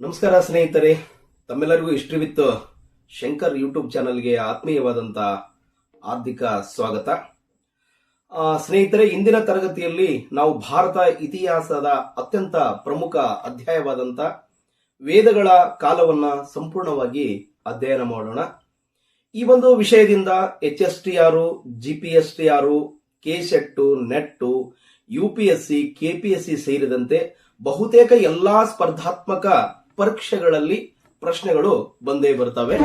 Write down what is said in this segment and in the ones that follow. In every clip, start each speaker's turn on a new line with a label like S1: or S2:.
S1: ನಮಸ್ಕಾರ ಸ್ನೇಹಿತರೆ, ತಮ್ಮೆಲ್ಲರಿಗೂ ಹಿಸ್ಟ್ರಿ ವಿತ್ ಶಂಕರ್ ಯೂಟ್ಯೂಬ್ ಚಾನಲ್ಗೆ ಆತ್ಮೀಯವಾದಂತ ಹಾರ್ದಿಕ ಸ್ವಾಗತ. ಸ್ನೇಹಿತರೆ, ಇಂದಿನ ತರಗತಿಯಲ್ಲಿ ನಾವು ಭಾರತ ಇತಿಹಾಸದ ಅತ್ಯಂತ ಪ್ರಮುಖ ಅಧ್ಯಾಯವಾದಂತ ವೇದಗಳ ಕಾಲವನ್ನ ಸಂಪೂರ್ಣವಾಗಿ ಅಧ್ಯಯನ ಮಾಡೋಣ. ಈ ಒಂದು ವಿಷಯದಿಂದ HSTR, GPSTR, KSET, net, UPSC, KPSC ಸೇರಿದಂತೆ ಬಹುತೇಕ ಎಲ್ಲಾ ಸ್ಪರ್ಧಾತ್ಮಕ ಪರೀಕ್ಷೆಗಳಲ್ಲಿ ಪ್ರಶ್ನೆಗಳು ಬಂದೇ ಬರ್ತವೆ.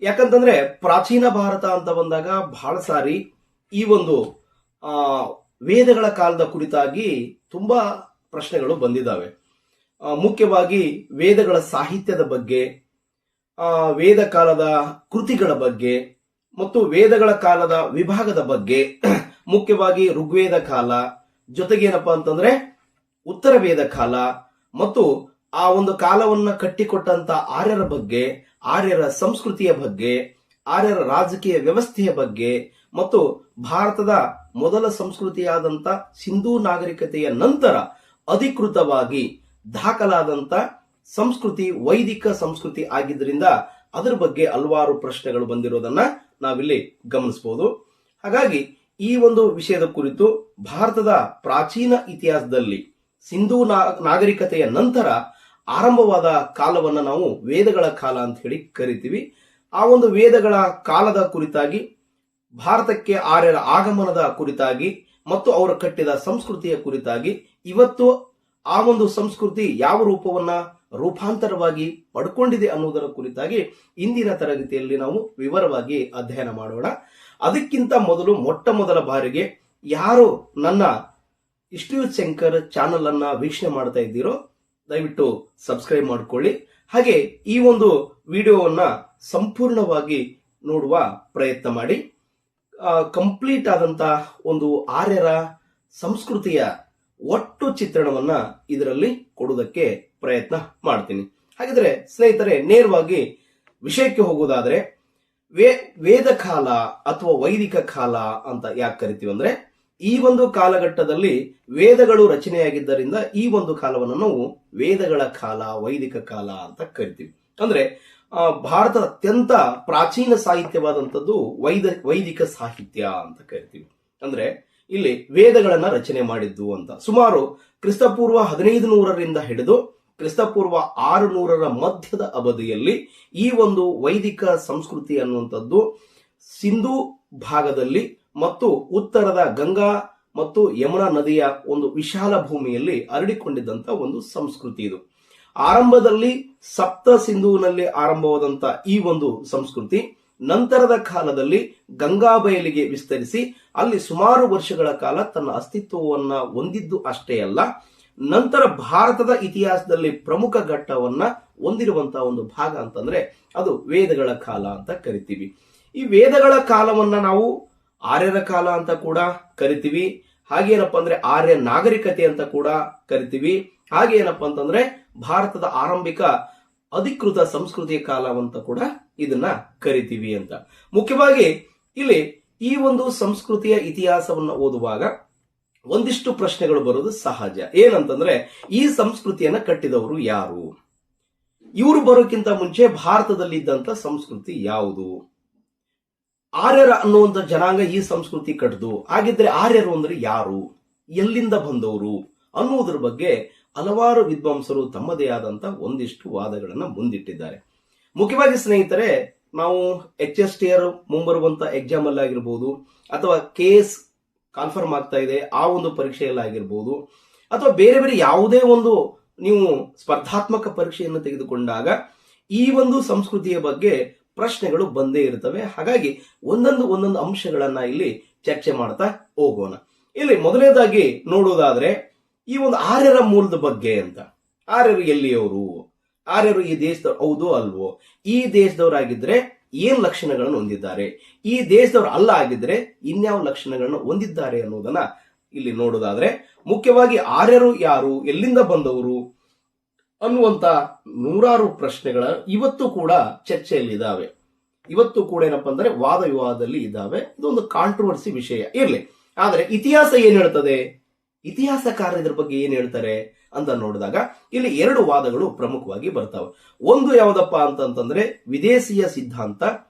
S1: ಯಾಕಂತಂದ್ರೆ ಪ್ರಾಚೀನ ಭಾರತ ಅಂತ ಬಂದಾಗ ಬಹಳ ಸಾರಿ ಈ ಒಂದು ವೇದಗಳ ಕಾಲದ ಕುರಿತಾಗಿ ತುಂಬಾ ಪ್ರಶ್ನೆಗಳು ಬಂದಿದ್ದಾವೆ. ಮುಖ್ಯವಾಗಿ ವೇದಗಳ ಸಾಹಿತ್ಯದ ಬಗ್ಗೆ, ವೇದ ಕಾಲದ ಕೃತಿಗಳ ಬಗ್ಗೆ ಮತ್ತು ವೇದಗಳ ಕಾಲದ ವಿಭಾಗದ ಬಗ್ಗೆ, ಮುಖ್ಯವಾಗಿ ಋಗ್ವೇದ ಕಾಲ, ಜೊತೆಗೇನಪ್ಪಾ ಅಂತಂದ್ರೆ ಉತ್ತರ ವೇದ ಕಾಲ ಮತ್ತು ಆ ಒಂದು ಕಾಲವನ್ನ ಕಟ್ಟಿಕೊಟ್ಟಂತ ಆರ್ಯರ ಬಗ್ಗೆ, ಆರ್ಯರ ಸಂಸ್ಕೃತಿಯ ಬಗ್ಗೆ, ಆರ್ಯರ ರಾಜಕೀಯ ವ್ಯವಸ್ಥೆಯ ಬಗ್ಗೆ ಮತ್ತು ಭಾರತದ ಮೊದಲ ಸಂಸ್ಕೃತಿಯಾದಂತ ಸಿಂಧೂ ನಾಗರಿಕತೆಯ ನಂತರ ಅಧಿಕೃತವಾಗಿ ದಾಖಲಾದಂತ ಸಂಸ್ಕೃತಿ ವೈದಿಕ ಸಂಸ್ಕೃತಿ ಆಗಿದ್ದರಿಂದ ಅದರ ಬಗ್ಗೆ ಹಲವಾರು ಪ್ರಶ್ನೆಗಳು ಬಂದಿರೋದನ್ನ ನಾವಿಲ್ಲಿ ಗಮನಿಸಬಹುದು. ಹಾಗಾಗಿ ಈ ಒಂದು ವಿಷಯದ ಕುರಿತು ಭಾರತದ ಪ್ರಾಚೀನ ಇತಿಹಾಸದಲ್ಲಿ ಸಿಂಧೂ ನಾಗರಿಕತೆಯ ನಂತರ ಆರಂಭವಾದ ಕಾಲವನ್ನ ನಾವು ವೇದಗಳ ಕಾಲ ಅಂತ ಹೇಳಿ ಕರಿತೀವಿ. ಆ ಒಂದು ವೇದಗಳ ಕಾಲದ ಕುರಿತಾಗಿ, ಭಾರತಕ್ಕೆ ಆರ್ಯರ ಆಗಮನದ ಕುರಿತಾಗಿ ಮತ್ತು ಅವರು ಕಟ್ಟಿದ ಸಂಸ್ಕೃತಿಯ ಕುರಿತಾಗಿ, ಇವತ್ತು ಆ ಒಂದು ಸಂಸ್ಕೃತಿ ಯಾವ ರೂಪವನ್ನ ರೂಪಾಂತರವಾಗಿ ಪಡ್ಕೊಂಡಿದೆ ಅನ್ನುವುದರ ಕುರಿತಾಗಿ ಇಂದಿನ ತರಗತಿಯಲ್ಲಿ ನಾವು ವಿವರವಾಗಿ ಅಧ್ಯಯನ ಮಾಡೋಣ. ಅದಕ್ಕಿಂತ ಮೊದಲು ಮೊಟ್ಟ ಮೊದಲ ಬಾರಿಗೆ ಯಾರು ನನ್ನ ಹಿಸ್ಟ್ರಿ ವಿತ್ ಶಂಕರ್ ಚಾನಲ್ ಅನ್ನ ವೀಕ್ಷಣೆ ಮಾಡ್ತಾ ಇದ್ದೀರೋ ದಯವಿಟ್ಟು ಸಬ್ಸ್ಕ್ರೈಬ್ ಮಾಡಿಕೊಳ್ಳಿ. ಹಾಗೆ ಈ ಒಂದು ವಿಡಿಯೋವನ್ನ ಸಂಪೂರ್ಣವಾಗಿ ನೋಡುವ ಪ್ರಯತ್ನ ಮಾಡಿ. ಕಂಪ್ಲೀಟ್ ಆದಂತ ಒಂದು ಆರ್ಯರ ಸಂಸ್ಕೃತಿಯ ಒಟ್ಟು ಚಿತ್ರಣವನ್ನ ಇದರಲ್ಲಿ ಕೊಡುವುದಕ್ಕೆ ಪ್ರಯತ್ನ ಮಾಡ್ತೀನಿ. ಹಾಗಿದ್ರೆ ಸ್ನೇಹಿತರೆ, ನೇರವಾಗಿ ವಿಷಯಕ್ಕೆ ಹೋಗುವುದಾದ್ರೆ, ವೇದ ಕಾಲ ಅಥವಾ ವೈದಿಕ ಕಾಲ ಅಂತ ಯಾಕೆ ಕರಿತೀವಿ ಅಂದ್ರೆ, ಈ ಒಂದು ಕಾಲಘಟ್ಟದಲ್ಲಿ ವೇದಗಳು ರಚನೆಯಾಗಿದ್ದರಿಂದ ಈ ಒಂದು ಕಾಲವನ್ನು ನಾವು ವೇದಗಳ ಕಾಲ, ವೈದಿಕ ಕಾಲ ಅಂತ ಕರಿತೀವಿ. ಅಂದ್ರೆ ಭಾರತದ ಅತ್ಯಂತ ಪ್ರಾಚೀನ ಸಾಹಿತ್ಯವಾದಂಥದ್ದು ವೈದಿಕ ಸಾಹಿತ್ಯ ಅಂತ ಕರಿತೀವಿ. ಅಂದ್ರೆ ಇಲ್ಲಿ ವೇದಗಳನ್ನ ರಚನೆ ಮಾಡಿದ್ದು ಅಂತ. ಸುಮಾರು ಕ್ರಿಸ್ತಪೂರ್ವ 1500ರಿಂದ ಹಿಡಿದು ಕ್ರಿಸ್ತಪೂರ್ವ 600ರ ಮಧ್ಯದ ಅವಧಿಯಲ್ಲಿ ಈ ಒಂದು ವೈದಿಕ ಸಂಸ್ಕೃತಿ ಅನ್ನುವಂಥದ್ದು ಸಿಂಧೂ ಭಾಗದಲ್ಲಿ ಮತ್ತು ಉತ್ತರದ ಗಂಗಾ ಮತ್ತು ಯಮುನಾ ನದಿಯ ಒಂದು ವಿಶಾಲ ಭೂಮಿಯಲ್ಲಿ ಹರಡಿಕೊಂಡಿದ್ದಂತ ಒಂದು ಸಂಸ್ಕೃತಿ ಇದು. ಆರಂಭದಲ್ಲಿ ಸಪ್ತ ಸಿಂಧೂನಲ್ಲಿ ಆರಂಭವಾದಂತ ಈ ಒಂದು ಸಂಸ್ಕೃತಿ ನಂತರದ ಕಾಲದಲ್ಲಿ ಗಂಗಾ ಬಯಲಿಗೆ ವಿಸ್ತರಿಸಿ ಅಲ್ಲಿ ಸುಮಾರು ವರ್ಷಗಳ ಕಾಲ ತನ್ನ ಅಸ್ತಿತ್ವವನ್ನ ಹೊಂದಿದ್ದು ಅಷ್ಟೇ ಅಲ್ಲ, ನಂತರ ಭಾರತದ ಇತಿಹಾಸದಲ್ಲಿ ಪ್ರಮುಖ ಘಟ್ಟವನ್ನ ಹೊಂದಿರುವಂತಹ ಒಂದು ಭಾಗ ಅಂತಂದ್ರೆ ಅದು ವೇದಗಳ ಕಾಲ ಅಂತ ಕರಿತೀವಿ. ಈ ವೇದಗಳ ಕಾಲವನ್ನ ನಾವು ಆರ್ಯರ ಕಾಲ ಅಂತ ಕೂಡ ಕರಿತೀವಿ. ಹಾಗೇನಪ್ಪ ಅಂದ್ರೆ ಆರ್ಯ ನಾಗರಿಕತೆ ಅಂತ ಕೂಡ ಕರಿತೀವಿ. ಹಾಗೇನಪ್ಪ ಅಂತಂದ್ರೆ ಭಾರತದ ಆರಂಭಿಕ ಅಧಿಕೃತ ಸಂಸ್ಕೃತಿಯ ಕಾಲವಂತ ಕೂಡ ಇದನ್ನ ಕರಿತೀವಿ ಅಂತ. ಮುಖ್ಯವಾಗಿ ಇಲ್ಲಿ ಈ ಒಂದು ಸಂಸ್ಕೃತಿಯ ಇತಿಹಾಸವನ್ನ ಓದುವಾಗ ಒಂದಿಷ್ಟು ಪ್ರಶ್ನೆಗಳು ಬರೋದು ಸಹಜ. ಏನಂತಂದ್ರೆ, ಈ ಸಂಸ್ಕೃತಿಯನ್ನ ಕಟ್ಟಿದವರು ಯಾರು? ಇವರು ಬರೋಕ್ಕಿಂತ ಮುಂಚೆ ಭಾರತದಲ್ಲಿ ಇದ್ದಂತ ಸಂಸ್ಕೃತಿ ಯಾವುದು? ಆರ್ಯರ ಅನ್ನುವಂಥ ಜನಾಂಗ ಈ ಸಂಸ್ಕೃತಿ ಕಟ್ಟಿದು. ಹಾಗಿದ್ರೆ ಆರ್ಯರು ಅಂದ್ರೆ ಯಾರು, ಎಲ್ಲಿಂದ ಬಂದವರು ಅನ್ನುವುದರ ಬಗ್ಗೆ ಹಲವಾರು ವಿದ್ವಾಂಸರು ತಮ್ಮದೇ ಆದಂತ ಒಂದಿಷ್ಟು ವಾದಗಳನ್ನ ಮುಂದಿಟ್ಟಿದ್ದಾರೆ. ಮುಖ್ಯವಾಗಿ ಸ್ನೇಹಿತರೆ, ನಾವು HSTR ಮುಂಬರುವಂತ ಎಕ್ಸಾಮ್ ಅಲ್ಲಿ ಆಗಿರ್ಬೋದು, ಅಥವಾ KS ಕಾನ್ಫರ್ಮ್ ಆಗ್ತಾ ಇದೆ ಆ ಒಂದು ಪರೀಕ್ಷೆಯಲ್ಲಾಗಿರ್ಬೋದು, ಅಥವಾ ಬೇರೆ ಬೇರೆ ಯಾವುದೇ ಒಂದು ನೀವು ಸ್ಪರ್ಧಾತ್ಮಕ ಪರೀಕ್ಷೆಯನ್ನು ತೆಗೆದುಕೊಂಡಾಗ ಈ ಒಂದು ಸಂಸ್ಕೃತಿಯ ಬಗ್ಗೆ ಪ್ರಶ್ನೆಗಳು ಬಂದೇ ಇರ್ತವೆ. ಹಾಗಾಗಿ ಒಂದೊಂದು ಅಂಶಗಳನ್ನ ಇಲ್ಲಿ ಚರ್ಚೆ ಮಾಡ್ತಾ ಹೋಗೋಣ. ಇಲ್ಲಿ ಮೊದಲನೇದಾಗಿ ನೋಡುವುದಾದ್ರೆ ಈ ಒಂದು ಆರ್ಯರ ಮೂಲದ ಬಗ್ಗೆ ಅಂತ. ಆರ್ಯರು ಎಲ್ಲಿಯವರು? ಆರ್ಯರು ಈ ದೇಶದವ್ರು ಹೌದೋ ಅಲ್ವೋ? ಈ ದೇಶದವರಾಗಿದ್ರೆ ಏನ್ ಲಕ್ಷಣಗಳನ್ನು ಹೊಂದಿದ್ದಾರೆ? ಈ ದೇಶದವರು ಅಲ್ಲ ಆಗಿದ್ರೆ ಇನ್ಯಾವ ಲಕ್ಷಣಗಳನ್ನು ಹೊಂದಿದ್ದಾರೆ ಅನ್ನೋದನ್ನ ಇಲ್ಲಿ ನೋಡುವುದಾದ್ರೆ, ಮುಖ್ಯವಾಗಿ ಆರ್ಯರು ಯಾರು, ಎಲ್ಲಿಂದ ಬಂದವರು ಅನ್ನುವಂತ ನೂರಾರು ಪ್ರಶ್ನೆಗಳ ಇವತ್ತು ಕೂಡ ಚರ್ಚೆಯಲ್ಲಿದ್ದಾವೆ. ಇವತ್ತು ಕೂಡ ಏನಪ್ಪಾ ಅಂದ್ರೆ ವಾದ ವಿವಾದದಲ್ಲಿ ಇದ್ದಾವೆ. ಇದೊಂದು ಕಾಂಟ್ರವರ್ಸಿ ವಿಷಯ ಇರ್ಲಿ. ಆದ್ರೆ ಇತಿಹಾಸ ಏನ್ ಹೇಳ್ತದೆ? ಇತಿಹಾಸಕಾರ ಇದ್ರ ಬಗ್ಗೆ ಏನ್ ಹೇಳ್ತಾರೆ ಅಂತ ನೋಡಿದಾಗ ಇಲ್ಲಿ ಎರಡು ವಾದಗಳು ಪ್ರಮುಖವಾಗಿ ಬರ್ತಾವೆ. ಒಂದು ಯಾವುದಪ್ಪ ಅಂತಂತಂದ್ರೆ ವಿದೇಶೀಯ ಸಿದ್ಧಾಂತ,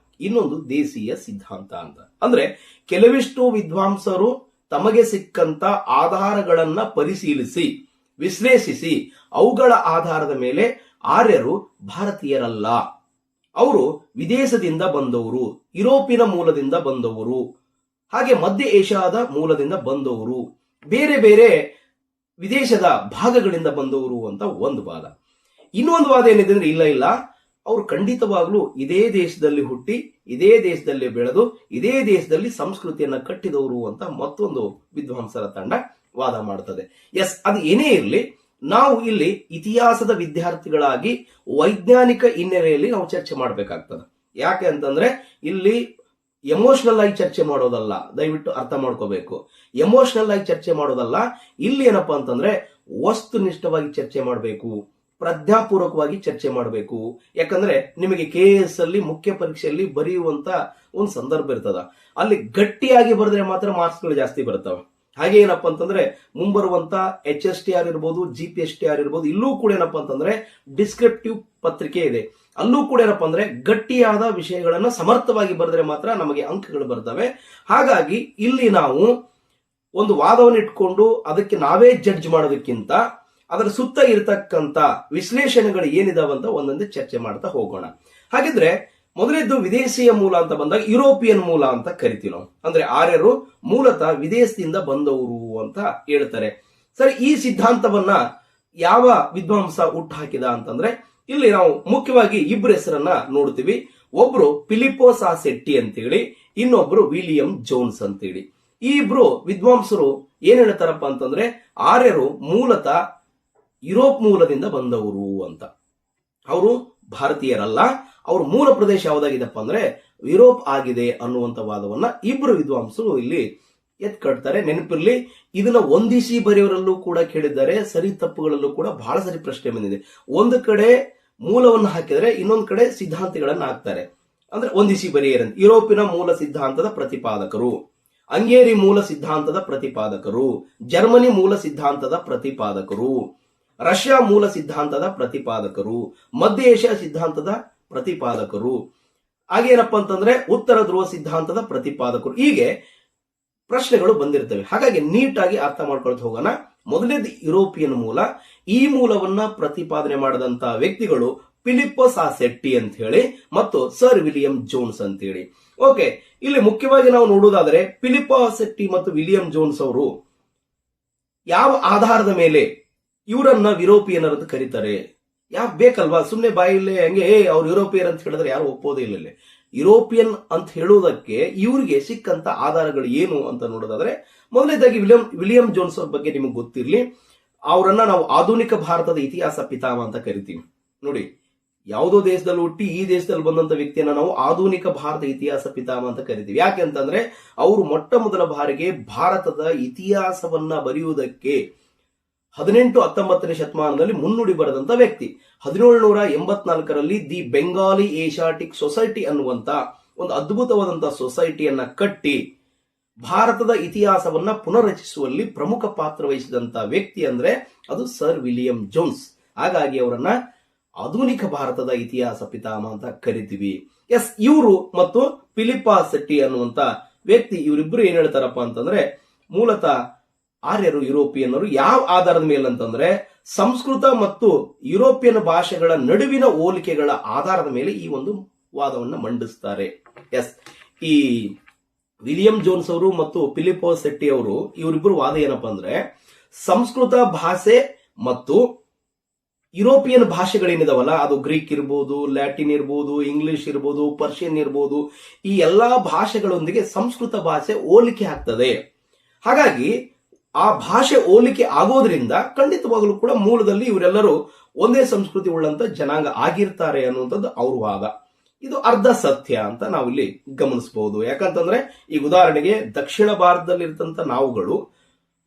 S1: ಇನ್ನೊಂದು ದೇಶೀಯ ಸಿದ್ಧಾಂತ ಅಂತ. ಅಂದ್ರೆ ಕೆಲವಿಷ್ಟು ವಿದ್ವಾಂಸರು ತಮಗೆ ಸಿಕ್ಕಂತ ಆಧಾರಗಳನ್ನ ಪರಿಶೀಲಿಸಿ ವಿಶ್ಲೇಷಿಸಿ ಅವುಗಳ ಆಧಾರದ ಮೇಲೆ ಆರ್ಯರು ಭಾರತೀಯರಲ್ಲ, ಅವರು ವಿದೇಶದಿಂದ ಬಂದವರು, ಯುರೋಪಿನ ಮೂಲದಿಂದ ಬಂದವರು, ಹಾಗೆ ಮಧ್ಯ ಏಷ್ಯಾದ ಮೂಲದಿಂದ ಬಂದವರು, ಬೇರೆ ಬೇರೆ ವಿದೇಶದ ಭಾಗಗಳಿಂದ ಬಂದವರು ಅಂತ ಒಂದು ವಾದ. ಇನ್ನೊಂದು ವಾದ ಏನಿದೆ ಅಂದ್ರೆ ಇಲ್ಲ ಅವರು ಖಂಡಿತವಾಗ್ಲೂ ಇದೇ ದೇಶದಲ್ಲಿ ಹುಟ್ಟಿ ಇದೇ ದೇಶದಲ್ಲಿ ಬೆಳೆದು ಇದೇ ದೇಶದಲ್ಲಿ ಸಂಸ್ಕೃತಿಯನ್ನ ಕಟ್ಟಿದವರು ಅಂತ ಮತ್ತೊಂದು ವಿದ್ವಾಂಸರ ತಂಡ ವಾದ ಮಾಡ್ತದೆ. ಎಸ್, ಅದು ಏನೇ ಇರಲಿ, ನಾವು ಇಲ್ಲಿ ಇತಿಹಾಸದ ವಿದ್ಯಾರ್ಥಿಗಳಾಗಿ ವೈಜ್ಞಾನಿಕ ಹಿನ್ನೆಲೆಯಲ್ಲಿ ನಾವು ಚರ್ಚೆ ಮಾಡಬೇಕಾಗ್ತದೆ. ಯಾಕೆ ಅಂತಂದ್ರೆ ಇಲ್ಲಿ ಎಮೋಷನಲ್ ಆಗಿ ಚರ್ಚೆ ಮಾಡೋದಲ್ಲ, ದಯವಿಟ್ಟು ಅರ್ಥ ಮಾಡ್ಕೋಬೇಕು. ಎಮೋಷನಲ್ ಆಗಿ ಚರ್ಚೆ ಮಾಡೋದಲ್ಲ, ಇಲ್ಲಿ ಏನಪ್ಪಾ ಅಂತಂದ್ರೆ ವಸ್ತುನಿಷ್ಠವಾಗಿ ಚರ್ಚೆ ಮಾಡಬೇಕು, ಪ್ರಜ್ಞಾಪೂರ್ವಕವಾಗಿ ಚರ್ಚೆ ಮಾಡಬೇಕು. ಯಾಕಂದ್ರೆ ನಿಮಗೆ KS ಅಲ್ಲಿ ಮುಖ್ಯ ಪರೀಕ್ಷೆಯಲ್ಲಿ ಬರೆಯುವಂತ ಒಂದು ಸಂದರ್ಭ ಇರ್ತದ, ಅಲ್ಲಿ ಗಟ್ಟಿಯಾಗಿ ಬರೆದ್ರೆ ಮಾತ್ರ ಮಾರ್ಕ್ಸ್ಗಳು ಜಾಸ್ತಿ ಬರ್ತವೆ. ಹಾಗೆ ಏನಪ್ಪಾ ಅಂತಂದ್ರೆ ಮುಂಬರುವಂತ HSTR ಇರ್ಬೋದು, GPSTR ಇರ್ಬೋದು, ಇಲ್ಲೂ ಕೂಡ ಏನಪ್ಪಾ ಅಂತಂದ್ರೆ ಡಿಸ್ಕ್ರಿಪ್ಟಿವ್ ಪತ್ರಿಕೆ ಇದೆ, ಅಲ್ಲೂ ಕೂಡ ಏನಪ್ಪಾ ಅಂದ್ರೆ ಗಟ್ಟಿಯಾದ ವಿಷಯಗಳನ್ನ ಸಮರ್ಥವಾಗಿ ಬರೆದ್ರೆ ಮಾತ್ರ ನಮಗೆ ಅಂಕಗಳು ಬರ್ತವೆ. ಹಾಗಾಗಿ ಇಲ್ಲಿ ನಾವು ಒಂದು ವಾದವನ್ನು ಇಟ್ಕೊಂಡು ಅದಕ್ಕೆ ನಾವೇ ಜಡ್ಜ್ ಮಾಡೋದಕ್ಕಿಂತ ಅದರ ಸುತ್ತ ಇರತಕ್ಕಂತ ವಿಶ್ಲೇಷಣೆಗಳು ಏನಿದಾವಂತ ಒಂದೊಂದೇ ಚರ್ಚೆ ಮಾಡ್ತಾ ಹೋಗೋಣ. ಹಾಗಿದ್ರೆ ಮೊದಲೇದ್ದು ವಿದೇಶೀಯ ಮೂಲ ಅಂತ ಬಂದಾಗ ಯುರೋಪಿಯನ್ ಮೂಲ ಅಂತ ಕರಿತೀವಿ ನಾವು. ಅಂದ್ರೆ ಆರ್ಯರು ಮೂಲತಃ ವಿದೇಶದಿಂದ ಬಂದವರು ಅಂತ ಹೇಳ್ತಾರೆ. ಸರಿ, ಈ ಸಿದ್ಧಾಂತವನ್ನ ಯಾವ ವಿದ್ವಾಂಸ ಹುಟ್ಟುಹಾಕಿದ ಅಂತಂದ್ರೆ ಇಲ್ಲಿ ನಾವು ಮುಖ್ಯವಾಗಿ ಇಬ್ಬರ ಹೆಸರನ್ನ ನೋಡ್ತೀವಿ. ಒಬ್ರು ಫಿಲಿಪ್ಪೋ ಸಾಸೆಟ್ಟಿ ಅಂತೇಳಿ, ಇನ್ನೊಬ್ರು ವಿಲಿಯಂ ಜೋನ್ಸ್ ಅಂತೇಳಿ. ಈ ಇಬ್ರು ವಿದ್ವಾಂಸರು ಏನ್ ಹೇಳ್ತಾರಪ್ಪ ಅಂತಂದ್ರೆ ಆರ್ಯರು ಮೂಲತಃ ಯುರೋಪ್ ಮೂಲದಿಂದ ಬಂದವರು ಅಂತ. ಅವರು ಭಾರತೀಯರಲ್ಲ, ಅವ್ರ ಮೂಲ ಪ್ರದೇಶ ಯಾವ್ದಾಗಿದೆಪ್ಪ ಅಂದ್ರೆ ಯುರೋಪ್ ಆಗಿದೆ ಅನ್ನುವಂತ ವಾದವನ್ನ ಇಬ್ರು ವಿದ್ವಾಂಸರು ಇಲ್ಲಿ ಕಟ್ತಾರೆ. ನೆನಪಿರ್ಲಿ, ಇದನ್ನ ಹೊಂದಿಸಿ ಬರೆಯವರಲ್ಲೂ ಕೂಡ ಕೇಳಿದ್ದಾರೆ, ಸರಿ ತಪ್ಪುಗಳಲ್ಲೂ ಕೂಡ ಬಹಳ ಸರಿ ಪ್ರಶ್ನೆ ಬಂದಿದೆ. ಒಂದು ಕಡೆ ಮೂಲವನ್ನು ಹಾಕಿದರೆ ಇನ್ನೊಂದು ಕಡೆ ಸಿದ್ಧಾಂತಿಗಳನ್ನ ಹಾಕ್ತಾರೆ. ಅಂದ್ರೆ ಹೊಂದಿಸಿ ಬರೆಯರಂತ. ಯುರೋಪಿನ ಮೂಲ ಸಿದ್ಧಾಂತದ ಪ್ರತಿಪಾದಕರು, ಹಂಗೇರಿ ಮೂಲ ಸಿದ್ಧಾಂತದ ಪ್ರತಿಪಾದಕರು, ಜರ್ಮನಿ ಮೂಲ ಸಿದ್ಧಾಂತದ ಪ್ರತಿಪಾದಕರು, ರಷ್ಯಾ ಮೂಲ ಸಿದ್ಧಾಂತದ ಪ್ರತಿಪಾದಕರು, ಮಧ್ಯ ಏಷ್ಯಾ ಸಿದ್ಧಾಂತದ ಪ್ರತಿಪಾದಕರು, ಹಾಗೇನಪ್ಪ ಅಂತಂದ್ರೆ ಉತ್ತರ ಧ್ರುವ ಸಿದ್ಧಾಂತದ ಪ್ರತಿಪಾದಕರು. ಹೀಗೆ ಪ್ರಶ್ನೆಗಳು ಬಂದಿರ್ತವೆ. ಹಾಗಾಗಿ ನೀಟಾಗಿ ಅರ್ಥ ಮಾಡ್ಕೊಳ್ತಾ ಹೋಗೋಣ. ಮೊದಲನೇದು ಯುರೋಪಿಯನ್ ಮೂಲ. ಈ ಮೂಲವನ್ನ ಪ್ರತಿಪಾದನೆ ಮಾಡಿದಂತ ವ್ಯಕ್ತಿಗಳು ಫಿಲಿಪ್ಪೋ ಸಾಸೆಟ್ಟಿ ಅಂತ ಹೇಳಿ ಮತ್ತು ಸರ್ ವಿಲಿಯಂ ಜೋನ್ಸ್ ಅಂತ ಹೇಳಿ. ಓಕೆ, ಇಲ್ಲಿ ಮುಖ್ಯವಾಗಿ ನಾವು ನೋಡುವುದಾದರೆ ಫಿಲಿಪ್ಪೋ ಸಾಸೆಟ್ಟಿ ಮತ್ತು ವಿಲಿಯಂ ಜೋನ್ಸ್ ಅವರು ಯಾವ ಆಧಾರದ ಮೇಲೆ ಇವರನ್ನ ಯುರೋಪಿಯನ್ ಅಂತ ಕರೀತಾರೆ? ಯಾಕೆ ಬೇಕಲ್ವಾ? ಸುಮ್ಮನೆ ಬಾಯಿಲ್ಲೇ ಹಂಗೆ ಅವ್ರು ಯುರೋಪಿಯನ್ ಅಂತ ಹೇಳಿದ್ರೆ ಯಾರು ಒಪ್ಪೋದೇ ಇಲ್ಲ. ಯುರೋಪಿಯನ್ ಅಂತ ಹೇಳುವುದಕ್ಕೆ ಇವರಿಗೆ ಸಿಕ್ಕಂತ ಆಧಾರಗಳು ಏನು ಅಂತ ನೋಡೋದಾದ್ರೆ ಮೊದಲನೇದಾಗಿ ವಿಲಿಯಂ ಜೋನ್ಸ್ ಅವ್ರ ಬಗ್ಗೆ ನಿಮಗೆ ಗೊತ್ತಿರಲಿ. ಅವರನ್ನ ನಾವು ಆಧುನಿಕ ಭಾರತದ ಇತಿಹಾಸ ಪಿತಾಮ ಅಂತ ಕರಿತೀವಿ. ನೋಡಿ, ಯಾವುದೋ ದೇಶದಲ್ಲಿ ಹುಟ್ಟಿ ಈ ದೇಶದಲ್ಲಿ ಬಂದಂತ ವ್ಯಕ್ತಿಯನ್ನ ನಾವು ಆಧುನಿಕ ಭಾರತ ಇತಿಹಾಸ ಪಿತಾಮ ಅಂತ ಕರಿತೀವಿ. ಯಾಕೆ ಅಂತಂದ್ರೆ ಅವರು ಮೊಟ್ಟ ಮೊದಲ ಬಾರಿಗೆ ಭಾರತದ ಇತಿಹಾಸವನ್ನ ಬರೆಯುವುದಕ್ಕೆ 18-19ನೇ ಶತಮಾನದಲ್ಲಿ ಮುನ್ನುಡಿ ಬರೆದಂತ ವ್ಯಕ್ತಿ. 1784ರಲ್ಲಿ ದಿ ಬೆಂಗಾಲಿ ಏಷಿಯಾಟಿಕ್ ಸೊಸೈಟಿ ಅನ್ನುವಂತ ಒಂದು ಅದ್ಭುತವಾದಂತಹ ಸೊಸೈಟಿಯನ್ನ ಕಟ್ಟಿ ಭಾರತದ ಇತಿಹಾಸವನ್ನ ಪುನರ್ರಚಿಸುವಲ್ಲಿ ಪ್ರಮುಖ ಪಾತ್ರ ವಹಿಸಿದಂತ ವ್ಯಕ್ತಿ ಅಂದ್ರೆ ಅದು ಸರ್ ವಿಲಿಯಂ ಜೋನ್ಸ್. ಹಾಗಾಗಿ ಅವರನ್ನ ಆಧುನಿಕ ಭಾರತದ ಇತಿಹಾಸ ಪಿತಾಮ ಅಂತ ಕರಿತೀವಿ. ಎಸ್, ಇವರು ಮತ್ತು ಫಿಲಿಪ್ಪೋ ಸಾಸೆಟ್ಟಿ ಅನ್ನುವಂತ ವ್ಯಕ್ತಿ, ಇವರಿಬ್ರು ಏನ್ ಹೇಳ್ತಾರಪ್ಪ ಅಂತಂದ್ರೆ ಮೂಲತಃ ಆರ್ಯರು ಯುರೋಪಿಯನ್ನರು ಯಾವ ಆಧಾರದ ಮೇಲೆ ಅಂತಂದ್ರೆ ಸಂಸ್ಕೃತ ಮತ್ತು ಯುರೋಪಿಯನ್ ಭಾಷೆಗಳ ನಡುವಿನ ಹೋಲಿಕೆಗಳ ಆಧಾರದ ಮೇಲೆ ಈ ಒಂದು ವಾದವನ್ನು ಮಂಡಿಸ್ತಾರೆ. ಎಸ್, ಈ ವಿಲಿಯಂ ಜೋನ್ಸ್ ಅವರು ಮತ್ತು ಫಿಲಿಪ್ಪೋ ಸಾಸೆಟ್ಟಿ ಅವರು ಇವರಿಬ್ಬರು ವಾದ ಏನಪ್ಪಾ ಅಂದ್ರೆ ಸಂಸ್ಕೃತ ಭಾಷೆ ಮತ್ತು ಯುರೋಪಿಯನ್ ಭಾಷೆಗಳೇನಿದಾವಲ್ಲ, ಅದು ಗ್ರೀಕ್ ಇರ್ಬೋದು, ಲ್ಯಾಟಿನ್ ಇರ್ಬೋದು, ಇಂಗ್ಲಿಷ್ ಇರ್ಬೋದು, ಪರ್ಷಿಯನ್ ಇರ್ಬೋದು, ಈ ಎಲ್ಲಾ ಭಾಷೆಗಳೊಂದಿಗೆ ಸಂಸ್ಕೃತ ಭಾಷೆ ಹೋಲಿಕೆ ಆಗ್ತದೆ. ಹಾಗಾಗಿ ಆ ಭಾಷೆ ಹೋಲಿಕೆ ಆಗೋದ್ರಿಂದ ಖಂಡಿತವಾಗಲೂ ಕೂಡ ಮೂಲದಲ್ಲಿ ಇವರೆಲ್ಲರೂ ಒಂದೇ ಸಂಸ್ಕೃತಿ ಉಳ್ಳಂತ ಜನಾಂಗ ಆಗಿರ್ತಾರೆ ಅನ್ನುವಂಥದ್ದು ಅವ್ರ ವಾದ. ಇದು ಅರ್ಧ ಸತ್ಯ ಅಂತ ನಾವಿಲ್ಲಿ ಗಮನಿಸಬಹುದು. ಯಾಕಂತಂದ್ರೆ ಈಗ ಉದಾಹರಣೆಗೆ ದಕ್ಷಿಣ ಭಾರತದಲ್ಲಿರ್ತಂತ ನಾವುಗಳು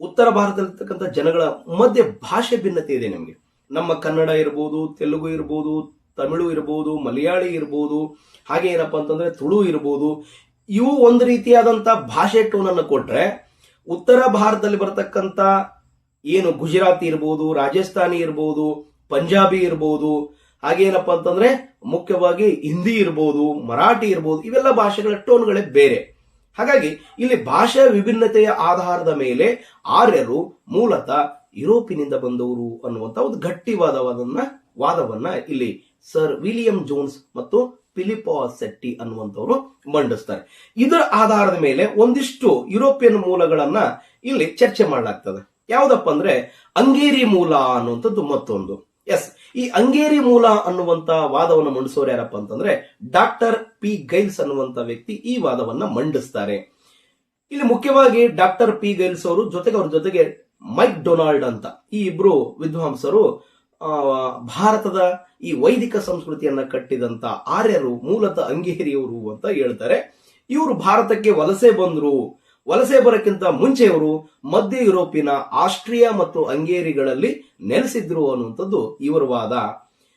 S1: ಉತ್ತರ ಭಾರತದಲ್ಲಿರ್ತಕ್ಕಂಥ ಜನಗಳ ಮಧ್ಯೆ ಭಾಷೆ ಭಿನ್ನತೆ ಇದೆ. ನಿಮಗೆ ನಮ್ಮ ಕನ್ನಡ ಇರ್ಬೋದು, ತೆಲುಗು ಇರ್ಬೋದು, ತಮಿಳು ಇರ್ಬೋದು, ಮಲಯಾಳಿ ಇರ್ಬೋದು, ಹಾಗೆ ಏನಪ್ಪಾ ಅಂತಂದ್ರೆ ತುಳು ಇರ್ಬೋದು. ಇವು ಒಂದು ರೀತಿಯಾದಂತ ಭಾಷೆ ಟೋನ್ ಅನ್ನು ಕೊಟ್ರೆ ಉತ್ತರ ಭಾರತದಲ್ಲಿ ಬರತಕ್ಕಂತ ಏನು ಗುಜರಾತಿ ಇರ್ಬೋದು, ರಾಜಸ್ಥಾನಿ ಇರ್ಬೋದು, ಪಂಜಾಬಿ ಇರ್ಬೋದು, ಹಾಗೇನಪ್ಪ ಅಂತಂದ್ರೆ ಮುಖ್ಯವಾಗಿ ಹಿಂದಿ ಇರ್ಬೋದು, ಮರಾಠಿ ಇರ್ಬೋದು, ಇವೆಲ್ಲ ಭಾಷೆಗಳ ಟೋನ್ಗಳೇ ಬೇರೆ. ಹಾಗಾಗಿ ಇಲ್ಲಿ ಭಾಷಾ ವಿಭಿನ್ನತೆಯ ಆಧಾರದ ಮೇಲೆ ಆರ್ಯರು ಮೂಲತಃ ಯುರೋಪಿನಿಂದ ಬಂದವರು ಅನ್ನುವಂತ ಒಂದು ವಾದವನ್ನ ಇಲ್ಲಿ ಸರ್ ವಿಲಿಯಂ ಜೋನ್ಸ್ ಮತ್ತು ಫಿಲಿಪ್ಪೋ ಸೆಟ್ಟಿ ಅನ್ನುವಂಥವ್ರು ಮಂಡಿಸ್ತಾರೆ. ಇದರ ಆಧಾರದ ಮೇಲೆ ಒಂದಿಷ್ಟು ಯುರೋಪಿಯನ್ ಮೂಲಗಳನ್ನ ಇಲ್ಲಿ ಚರ್ಚೆ ಮಾಡಲಾಗ್ತದೆ. ಯಾವ್ದಪ್ಪ ಅಂದ್ರೆ ಅಂಗೇರಿ ಮೂಲ ಅನ್ನುವಂಥದ್ದು ಮತ್ತೊಂದು. ಈ ಅಂಗೇರಿ ಮೂಲ ಅನ್ನುವಂತ ವಾದವನ್ನು ಮಂಡಿಸೋರು ಯಾರಪ್ಪ ಅಂತಂದ್ರೆ ಡಾಕ್ಟರ್ ಪಿ ಗೈಲ್ಸ್ ಅನ್ನುವಂತ ವ್ಯಕ್ತಿ ಈ ವಾದವನ್ನ ಮಂಡಿಸ್ತಾರೆ. ಇಲ್ಲಿ ಮುಖ್ಯವಾಗಿ ಡಾಕ್ಟರ್ ಪಿ ಗೈಲ್ಸ್ ಅವರು ಅವ್ರ ಜೊತೆಗೆ ಮೈಕ್ ಡೊನಾಲ್ಡ್ ಅಂತ ಈ ಇಬ್ರು ವಿದ್ವಾಂಸರು ಭಾರತದ ಈ ವೈದಿಕ ಸಂಸ್ಕೃತಿಯನ್ನ ಕಟ್ಟಿದಂತ ಆರ್ಯರು ಮೂಲತಃ ಅಂಗೇರಿಯವರು ಅಂತ ಹೇಳ್ತಾರೆ. ಇವರು ಭಾರತಕ್ಕೆ ವಲಸೆ ಬರಕ್ಕಿಂತ ಮುಂಚೆ ಇವರು ಮಧ್ಯ ಯುರೋಪಿನ ಆಸ್ಟ್ರಿಯಾ ಮತ್ತು ಅಂಗೇರಿಗಳಲ್ಲಿ ನೆಲೆಸಿದ್ರು ಅನ್ನುವಂಥದ್ದು ಇವರ ವಾದ.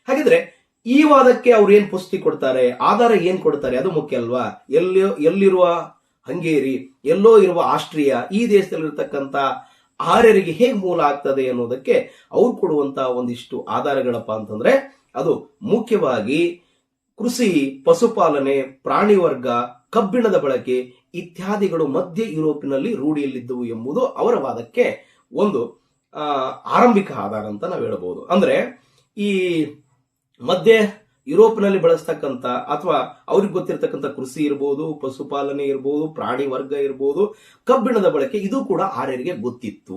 S1: ಹಾಗಿದ್ರೆ ಈ ವಾದಕ್ಕೆ ಅವ್ರು ಏನ್ ಪುಷ್ಟಿ ಕೊಡ್ತಾರೆ, ಆಧಾರ ಏನ್ ಕೊಡ್ತಾರೆ, ಅದು ಮುಖ್ಯ ಅಲ್ವಾ. ಎಲ್ಲಿರುವ ಹಂಗೇರಿ, ಎಲ್ಲೋ ಇರುವ ಆಸ್ಟ್ರಿಯಾ, ಈ ದೇಶದಲ್ಲಿರ್ತಕ್ಕಂಥ ಆರ್ಯರಿಗೆ ಹೇಗೆ ಮೂಲ ಆಗ್ತದೆ ಅನ್ನೋದಕ್ಕೆ ಅವ್ರು ಕೊಡುವಂತ ಒಂದಿಷ್ಟು ಆಧಾರಗಳಪ್ಪ ಅಂತಂದ್ರೆ ಅದು ಮುಖ್ಯವಾಗಿ ಕೃಷಿ, ಪಶುಪಾಲನೆ, ಪ್ರಾಣಿ ವರ್ಗ, ಕಬ್ಬಿಣದ ಬಳಕೆ ಇತ್ಯಾದಿಗಳು ಮಧ್ಯ ಯುರೋಪಿನಲ್ಲಿ ರೂಢಿಯಲ್ಲಿದ್ದವು ಎಂಬುದು ಅವರ ವಾದಕ್ಕೆ ಒಂದು ಆರಂಭಿಕ ಆಧಾರ ಅಂತ ನಾವು ಹೇಳಬಹುದು. ಅಂದ್ರೆ ಈ ಮಧ್ಯ ಯುರೋಪ್ನಲ್ಲಿ ಬಳಸ್ತಕ್ಕಂಥ ಅಥವಾ ಅವ್ರಿಗೆ ಗೊತ್ತಿರತಕ್ಕಂಥ ಕೃಷಿ ಇರ್ಬೋದು, ಪಶುಪಾಲನೆ ಇರ್ಬೋದು, ಪ್ರಾಣಿ ವರ್ಗ ಇರ್ಬೋದು, ಕಬ್ಬಿಣದ ಬಳಕೆ ಇದು ಕೂಡ ಆರ್ಯರಿಗೆ ಗೊತ್ತಿತ್ತು.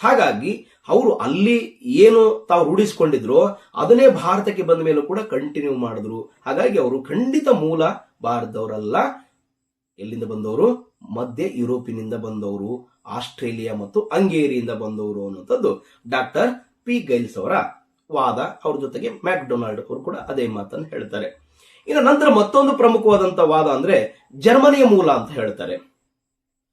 S1: ಹಾಗಾಗಿ ಅವರು ಅಲ್ಲಿ ಏನು ತಾವು ರೂಢಿಸಿಕೊಂಡಿದ್ರು ಅದನ್ನೇ ಭಾರತಕ್ಕೆ ಬಂದ ಮೇಲೂ ಕೂಡ ಕಂಟಿನ್ಯೂ ಮಾಡಿದ್ರು. ಹಾಗಾಗಿ ಅವರು ಖಂಡಿತ ಮೂಲ ಭಾರತದವರಲ್ಲ. ಎಲ್ಲಿಂದ ಬಂದವರು? ಮಧ್ಯ ಯುರೋಪಿನಿಂದ ಬಂದವರು, ಆಸ್ಟ್ರೇಲಿಯಾ ಮತ್ತು ಅಂಗೇರಿಯಿಂದ ಬಂದವರು ಅನ್ನುವಂಥದ್ದು ಡಾಕ್ಟರ್ ಪಿ ಗೈಲ್ಸ್ ಅವರ ವಾದ. ಅವ್ರ ಜೊತೆಗೆ ಮ್ಯಾಕ್ಡೊನಾಲ್ಡ್ ಅವರು ಕೂಡ ಅದೇ ಮಾತನ್ನು ಹೇಳ್ತಾರೆ. ಇನ್ನು ನಂತರ ಮತ್ತೊಂದು ಪ್ರಮುಖವಾದಂತ ವಾದ ಅಂದ್ರೆ ಜರ್ಮನಿಯ ಮೂಲ ಅಂತ ಹೇಳ್ತಾರೆ.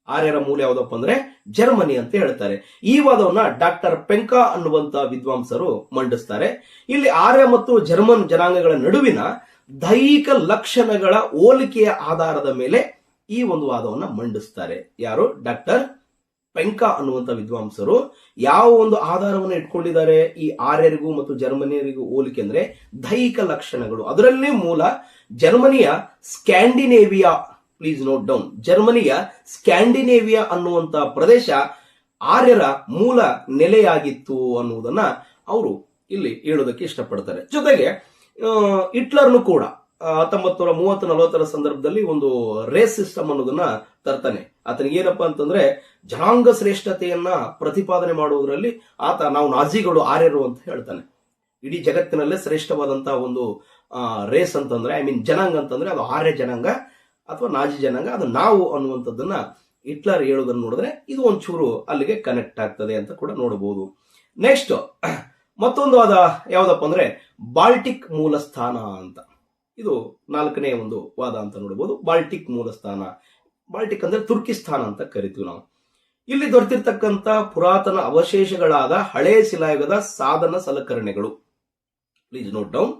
S1: ಆರ್ಯರ ಮೂಲ ಯಾವುದಪ್ಪ ಅಂದ್ರೆ ಜರ್ಮನಿ ಅಂತ ಹೇಳ್ತಾರೆ. ಈ ವಾದವನ್ನ ಡಾಕ್ಟರ್ ಪೆಂಕಾ ಅನ್ನುವಂತ ವಿದ್ವಾಂಸರು ಮಂಡಿಸ್ತಾರೆ. ಇಲ್ಲಿ ಆರ್ಯ ಮತ್ತು ಜರ್ಮನ್ ಜನಾಂಗಗಳ ನಡುವಿನ ದೈಹಿಕ ಲಕ್ಷಣಗಳ ಹೋಲಿಕೆಯ ಆಧಾರದ ಮೇಲೆ ಈ ಒಂದು ವಾದವನ್ನ ಮಂಡಿಸ್ತಾರೆ. ಯಾರು? ಡಾಕ್ಟರ್ ಪೆಂಕಾ ಅನ್ನುವಂತ ವಿದ್ವಾಂಸರು ಯಾವ ಒಂದು ಆಧಾರವನ್ನು ಇಟ್ಕೊಂಡಿದ್ದಾರೆ ಈ ಆರ್ಯರಿಗೂ ಮತ್ತು ಜರ್ಮನಿಯರಿಗೂ ಹೋಲಿಕೆ ಅಂದ್ರೆ ದೈಹಿಕ ಲಕ್ಷಣಗಳು. ಅದರಲ್ಲಿ ಮೂಲ ಜರ್ಮನಿಯ ಸ್ಕ್ಯಾಂಡಿನೇವಿಯಾ, ಪ್ಲೀಸ್ ನೋಟ್ ಡೌನ್, ಜರ್ಮನಿಯ ಸ್ಕ್ಯಾಂಡಿನೇವಿಯಾ ಅನ್ನುವಂತ ಪ್ರದೇಶ ಆರ್ಯರ ಮೂಲ ನೆಲೆಯಾಗಿತ್ತು ಅನ್ನುವುದನ್ನ ಅವರು ಇಲ್ಲಿ ಹೇಳೋದಕ್ಕೆ ಇಷ್ಟಪಡ್ತಾರೆ. ಜೊತೆಗೆ ಹಿಟ್ಲರ್ನು ಕೂಡ 1930-40 ಸಂದರ್ಭದಲ್ಲಿ ಒಂದು ರೇಸ್ ಸಿಸ್ಟಮ್ ಅನ್ನೋದನ್ನ ತರ್ತಾನೆ. ಆತನಿಗೆ ಏನಪ್ಪಾ ಅಂತಂದ್ರೆ ಜನಾಂಗ ಶ್ರೇಷ್ಠತೆಯನ್ನ ಪ್ರತಿಪಾದನೆ ಮಾಡುವುದರಲ್ಲಿ ಆತ ನಾವು ನಾಜಿಗಳು ಆರ್ಯರು ಅಂತ ಹೇಳ್ತಾನೆ. ಇಡೀ ಜಗತ್ತಿನಲ್ಲೇ ಶ್ರೇಷ್ಠವಾದಂತಹ ಒಂದು ರೇಸ್ ಅಂತಂದ್ರೆ ಜನಾಂಗ ಅಂತಂದ್ರೆ ಅದು ಆರ್ಯ ಜನಾಂಗ ಅಥವಾ ನಾಜಿ ಜನಾಂಗ, ಅದು ನಾವು ಅನ್ನುವಂಥದ್ದನ್ನ ಹಿಟ್ಲರ್ ಹೇಳೋದನ್ನ ನೋಡಿದ್ರೆ ಇದು ಒಂಚೂರು ಅಲ್ಲಿಗೆ ಕನೆಕ್ಟ್ ಆಗ್ತದೆ ಅಂತ ಕೂಡ ನೋಡಬಹುದು. ನೆಕ್ಸ್ಟ್ ಮತ್ತೊಂದು ವಾದ ಯಾವ್ದಪ್ಪ ಅಂದ್ರೆ ಬಾಲ್ಟಿಕ್ ಮೂಲ ಸ್ಥಾನ ಅಂತ. ಇದು 4ನೇ ಒಂದು ವಾದ ಅಂತ ನೋಡಬಹುದು. ಬಾಲ್ಟಿಕ್ ಮೂಲ ಸ್ಥಾನ, ಬಾಲ್ಟಿಕ್ ಅಂದ್ರೆ ತುರ್ಕಿಸ್ತಾನ ಅಂತ ಕರಿತೀವಿ ನಾವು. ಇಲ್ಲಿ ದೊರೆತಿರ್ತಕ್ಕಂಥ ಪುರಾತನ ಅವಶೇಷಗಳಾದ ಹಳೆಯ ಶಿಲಾಯುಗದ ಸಾಧನ ಸಲಕರಣೆಗಳು. Please note down.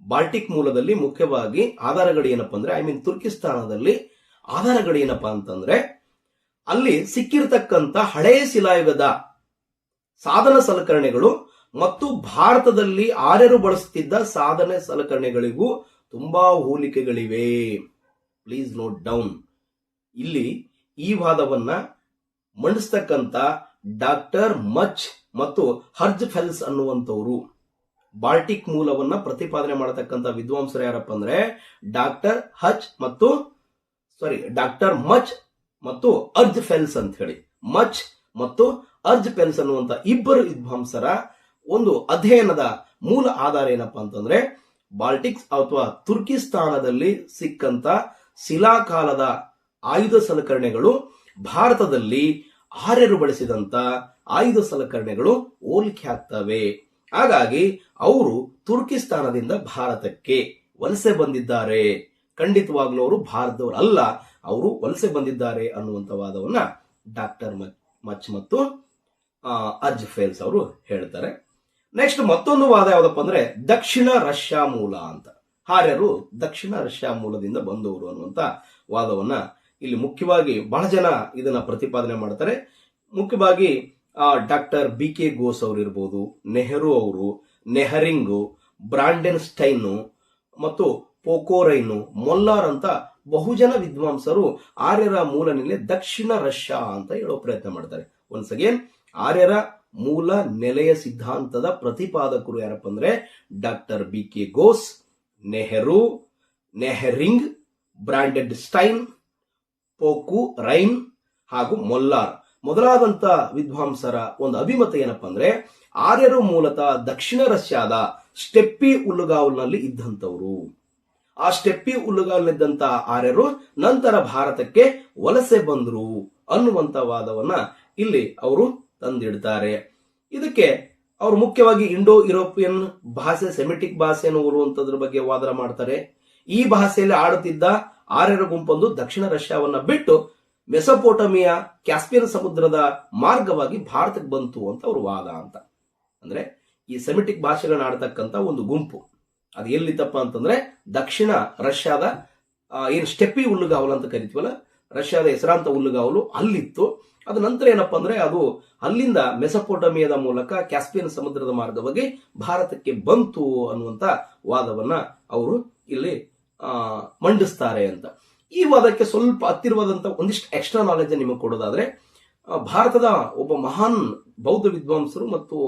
S1: ಬಾಲ್ಟಿಕ್ ಮೂಲದಲ್ಲಿ ಮುಖ್ಯವಾಗಿ ಆಧಾರಗಳು ಏನಪ್ಪಾ ಅಂದ್ರೆ ತುರ್ಕಿಸ್ತಾನದಲ್ಲಿ ಆಧಾರಗಳು ಏನಪ್ಪಾ ಅಂತಂದ್ರೆ ಅಲ್ಲಿ ಸಿಕ್ಕಿರ್ತಕ್ಕಂಥ ಹಳೆಯ ಶಿಲಾಯುಗದ ಸಾಧನ ಸಲಕರಣೆಗಳು ಮತ್ತು ಭಾರತದಲ್ಲಿ ಆರ್ಯರು ಬಳಸುತ್ತಿದ್ದ ಸಾಧನ ಸಲಕರಣೆಗಳಿಗೂ ತುಂಬಾ ಹೋಲಿಕೆಗಳಿವೆ. Please note down. ಇಲ್ಲಿ ಈ ವಾದವನ್ನ ಮಂಡಿಸ್ತಕ್ಕಂಥ ಡಾಕ್ಟರ್ ಮಚ್ ಮತ್ತು ಹರ್ಜ್ ಫೆಲ್ಸ್ ಅನ್ನುವಂಥವ್ರು, ಬಾಲ್ಟಿಕ್ ಮೂಲವನ್ನ ಪ್ರತಿಪಾದನೆ ಮಾಡತಕ್ಕಂಥ ವಿದ್ವಾಂಸರು ಯಾರಪ್ಪ ಅಂದ್ರೆ ಡಾಕ್ಟರ್ ಮಚ್ ಮತ್ತು ಅರ್ಜ್ ಫೆಲ್ಸ್ ಅಂತ ಹೇಳಿ. ಮಚ್ ಮತ್ತು ಅರ್ಜ್ ಫೆಲ್ಸ್ ಅನ್ನುವಂಥ ಇಬ್ಬರು ವಿದ್ವಾಂಸರ ಒಂದು ಅಧ್ಯಯನದ ಮೂಲ ಆಧಾರ ಏನಪ್ಪಾ ಅಂತಂದ್ರೆ ಬಾಲ್ಟಿಕ್ಸ್ ಅಥವಾ ತುರ್ಕಿಸ್ತಾನದಲ್ಲಿ ಸಿಕ್ಕಂತ ಶಿಲಾಕಾಲದ ಆಯುಧ ಸಲಕರಣೆಗಳು ಭಾರತದಲ್ಲಿ ಆರ್ಯರು ಬಳಸಿದಂತ ಆಯುಧ ಸಲಕರಣೆಗಳು ಹೋಲಿಕೆ ಆಗ್ತವೆ. ಹಾಗಾಗಿ ಅವರು ತುರ್ಕಿಸ್ತಾನದಿಂದ ಭಾರತಕ್ಕೆ ವಲಸೆ ಬಂದಿದ್ದಾರೆ, ಖಂಡಿತವಾಗ್ಲೂ ಅವರು ಭಾರತದವರು ಅಲ್ಲ, ಅವರು ವಲಸೆ ಬಂದಿದ್ದಾರೆ ಅನ್ನುವಂಥ ವಾದವನ್ನ ಡಾಕ್ಟರ್ ಮಚ್ ಮತ್ತು ಅರ್ಜ್ ಫೆಲ್ಸ್ ಅವರು ಹೇಳ್ತಾರೆ. ನೆಕ್ಸ್ಟ್ ಮತ್ತೊಂದು ವಾದ ಯಾವ್ದಪ್ಪ ಅಂದ್ರೆ ದಕ್ಷಿಣ ರಷ್ಯಾ ಮೂಲ ಅಂತ. ಆರ್ಯರು ದಕ್ಷಿಣ ರಷ್ಯಾ ಮೂಲದಿಂದ ಬಂದವರು ಅನ್ನುವಂತ ವಾದವನ್ನ ಇಲ್ಲಿ ಮುಖ್ಯವಾಗಿ ಬಹಳ ಜನ ಇದನ್ನ ಪ್ರತಿಪಾದನೆ ಮಾಡ್ತಾರೆ. ಮುಖ್ಯವಾಗಿ ಡಾಕ್ಟರ್ ಬಿ ಕೆ ಘೋಷ್ ಅವರು ಇರ್ಬೋದು, ನೆಹರು ಅವರು, ನೆಹರಿಂಗು, ಬ್ರಾಂಡೆನ್ ಸ್ಟೈನು ಮತ್ತು ಪೋಕೋರೈನು, ಮೊಲ್ಲಾರ್ ಅಂತ ಬಹುಜನ ವಿದ್ವಾಂಸರು ಆರ್ಯರ ಮೂಲ ನೆಲೆ ದಕ್ಷಿಣ ರಷ್ಯಾ ಅಂತ ಹೇಳೋ ಪ್ರಯತ್ನ ಮಾಡ್ತಾರೆ. ಒನ್ಸ್ ಅಗೇನ್, ಆರ್ಯರ ಮೂಲ ನೆಲೆಯ ಸಿದ್ಧಾಂತದ ಪ್ರತಿಪಾದಕರು ಯಾರಪ್ಪ ಅಂದ್ರೆ doctor B K Ghosh, Nehru, Nehring, Brandenstein, Pokorny ಹಾಗೂ ಮೊಲ್ಲಾರ್ ಮೊದಲಾದಂತ ವಿದ್ವಾಂಸರ ಒಂದು ಅಭಿಮತ ಏನಪ್ಪಾ ಅಂದ್ರೆ ಆರ್ಯರು ಮೂಲತಃ ದಕ್ಷಿಣ ರಷ್ಯಾದ ಸ್ಟೆಪ್ಪಿ ಹುಲ್ಲುಗಾವಲಿನಲ್ಲಿ ಇದ್ದಂಥವ್ರು. ಆ ಸ್ಟೆಪ್ಪಿ ಹುಲ್ಲುಗಾವಲಿದ್ದಂತ ಆರ್ಯರು ನಂತರ ಭಾರತಕ್ಕೆ ವಲಸೆ ಬಂದ್ರು ಅನ್ನುವಂತ ವಾದವನ್ನ ಇಲ್ಲಿ ಅವರು ತಂದಿಡ್ತಾರೆ. ಇದಕ್ಕೆ ಅವರು ಮುಖ್ಯವಾಗಿ ಇಂಡೋ ಯುರೋಪಿಯನ್ ಭಾಷೆ, ಸೆಮಿಟಿಕ್ ಭಾಷೆಯನ್ನು ಹೋಲುವಂತದ್ರ ಬಗ್ಗೆ ವಾದ ಮಾಡ್ತಾರೆ. ಈ ಭಾಷೆಯಲ್ಲಿ ಆಡುತ್ತಿದ್ದ ಆರ್ಯರ ಗುಂಪೊಂದು ದಕ್ಷಿಣ ರಷ್ಯಾವನ್ನ ಬಿಟ್ಟು ಮೆಸೊಪೋಟಮಿಯಾ, ಕ್ಯಾಸ್ಪಿಯನ್ ಸಮುದ್ರದ ಮಾರ್ಗವಾಗಿ ಭಾರತಕ್ಕೆ ಬಂತು ಅಂತ ಅವ್ರ ವಾದ ಅಂತ. ಅಂದ್ರೆ ಈ ಸೆಮಿಟಿಕ್ ಭಾಷೆಗಳನ್ನ ಆಡ್ತಕ್ಕಂತ ಒಂದು ಗುಂಪು ಅದು ಎಲ್ಲಿತ್ತಪ್ಪ ಅಂತಂದ್ರೆ ದಕ್ಷಿಣ ರಷ್ಯಾದ ಏನು ಸ್ಟೆಪ್ಪಿ ಹುಲ್ಲುಗಾವಲು ಅಂತ ಕರಿತೀವಲ್ಲ, ರಷ್ಯಾದ ಹೆಸರಾಂತ ಹುಲ್ಲುಗಾವಲು ಅಲ್ಲಿತ್ತು. ಅದ ನಂತರ ಏನಪ್ಪಾ ಅಂದ್ರೆ ಅದು ಅಲ್ಲಿಂದ ಮೆಸೊಪೋಟಮಿಯಾದ ಮೂಲಕ ಕ್ಯಾಸ್ಪಿಯನ್ ಸಮುದ್ರದ ಮಾರ್ಗವಾಗಿ ಭಾರತಕ್ಕೆ ಬಂತು ಅನ್ನುವಂತ ವಾದವನ್ನ ಅವರು ಇಲ್ಲಿ ಮಂಡಿಸ್ತಾರೆ ಅಂತ. ಈ ವಾದಕ್ಕೆ ಸ್ವಲ್ಪ ಹತ್ತಿರವಾದಂತ ಒಂದಿಷ್ಟು ಎಕ್ಸ್ಟ್ರಾ ನಾಲೆಜ್ ನಿಮಗೆ ಕೊಡೋದಾದ್ರೆ, ಭಾರತದ ಒಬ್ಬ ಮಹಾನ್ ಬೌದ್ಧ ವಿದ್ವಾಂಸರು ಮತ್ತು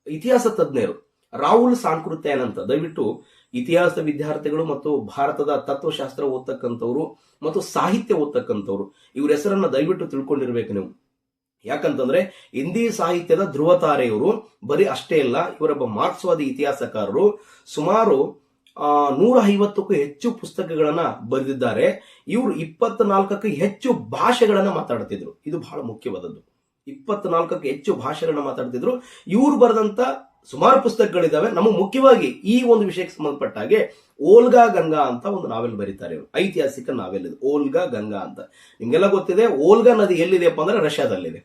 S1: ಇತಿಹಾಸ ತಜ್ಞರು ರಾಹುಲ್ ಸಾಂಕೃತ್ಯಾಯನ್ ಅಂತ, ದಯವಿಟ್ಟು ಇತಿಹಾಸ ವಿದ್ಯಾರ್ಥಿಗಳು ಮತ್ತು ಭಾರತದ ತತ್ವಶಾಸ್ತ್ರ ಓದ್ತಕ್ಕಂಥವ್ರು ಮತ್ತು ಸಾಹಿತ್ಯ ಓದ್ತಕ್ಕಂಥವ್ರು ಇವ್ರ ಹೆಸರನ್ನ ದಯವಿಟ್ಟು ತಿಳ್ಕೊಂಡಿರ್ಬೇಕು ನೀವು. ಯಾಕಂತಂದ್ರೆ ಹಿಂದಿ ಸಾಹಿತ್ಯದ ಧ್ರುವತಾರೆಯವರು ಬರೀ ಅಷ್ಟೇ ಇಲ್ಲ, ಇವರೊಬ್ಬ ಮಾರ್ಕ್ಸ್ವಾದಿ ಇತಿಹಾಸಕಾರರು. ಸುಮಾರು 150ಕ್ಕೂ ಹೆಚ್ಚು ಪುಸ್ತಕಗಳನ್ನ ಬರೆದಿದ್ದಾರೆ. ಇವರು 24ಕ್ಕೂ ಹೆಚ್ಚು ಭಾಷೆಗಳನ್ನ ಮಾತಾಡ್ತಿದ್ರು. ಇದು ಬಹಳ ಮುಖ್ಯವಾದದ್ದು. 24ಕ್ಕೂ ಹೆಚ್ಚು ಭಾಷೆಗಳನ್ನ ಮಾತಾಡ್ತಿದ್ರು. ಇವ್ರು ಬರೆದಂತ ಸುಮಾರು ಪುಸ್ತಕಗಳಿದಾವೆ. ನಮಗೆ ಮುಖ್ಯವಾಗಿ ಈ ಒಂದು ವಿಷಯಕ್ಕೆ ಸಂಬಂಧಪಟ್ಟ ಹಾಗೆ ಓಲ್ಗಾ ಗಂಗಾ ಅಂತ ಒಂದು ನಾವೆಲ್ ಬರೀತಾರೆ ಇವರು, ಐತಿಹಾಸಿಕ ನಾವೆಲ್ ಇದು ಓಲ್ಗಾ ಗಂಗಾ ಅಂತ. ನಿಮ್ಗೆಲ್ಲ ಗೊತ್ತಿದೆ ಓಲ್ಗಾ ನದಿ ಎಲ್ಲಿದೆಯಪ್ಪ ಅಂದ್ರೆ ರಷ್ಯಾದಲ್ಲಿದೆ.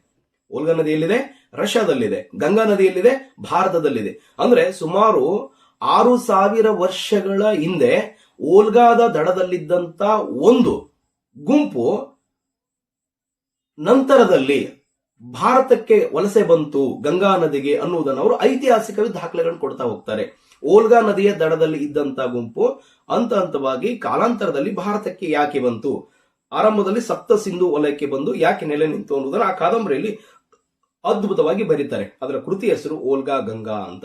S1: ಓಲ್ಗಾ ನದಿ ಎಲ್ಲಿದೆ? ರಷ್ಯಾದಲ್ಲಿದೆ. ಗಂಗಾ ನದಿ ಎಲ್ಲಿದೆ? ಭಾರತದಲ್ಲಿದೆ. ಅಂದ್ರೆ ಸುಮಾರು 6000 ವರ್ಷಗಳ ಹಿಂದೆ ಓಲ್ಗಾದ ದಡದಲ್ಲಿದ್ದಂತ ಒಂದು ಗುಂಪು ನಂತರದಲ್ಲಿ ಭಾರತಕ್ಕೆ ವಲಸೆ ಬಂತು ಗಂಗಾ ನದಿಗೆ ಅನ್ನುವುದನ್ನು ಅವರು ಐತಿಹಾಸಿಕ ದಾಖಲೆಗಳನ್ನು ಕೊಡ್ತಾ ಹೋಗ್ತಾರೆ. ಓಲ್ಗಾ ನದಿಯ ದಡದಲ್ಲಿ ಇದ್ದಂತ ಗುಂಪು ಹಂತ ಹಂತವಾಗಿ ಕಾಲಾಂತರದಲ್ಲಿ ಭಾರತಕ್ಕೆ ಯಾಕೆ ಬಂತು, ಆರಂಭದಲ್ಲಿ ಸಪ್ತ ಸಿಂಧು ವಲಯಕ್ಕೆ ಬಂದು ಯಾಕೆ ನೆಲೆ ನಿಂತು ಅನ್ನೋದನ್ನ ಆ ಕಾದಂಬರಿಯಲ್ಲಿ ಅದ್ಭುತವಾಗಿ ಬರೀತಾರೆ. ಅದರ ಕೃತಿ ಹೆಸರು ಓಲ್ಗಾ ಗಂಗಾ ಅಂತ.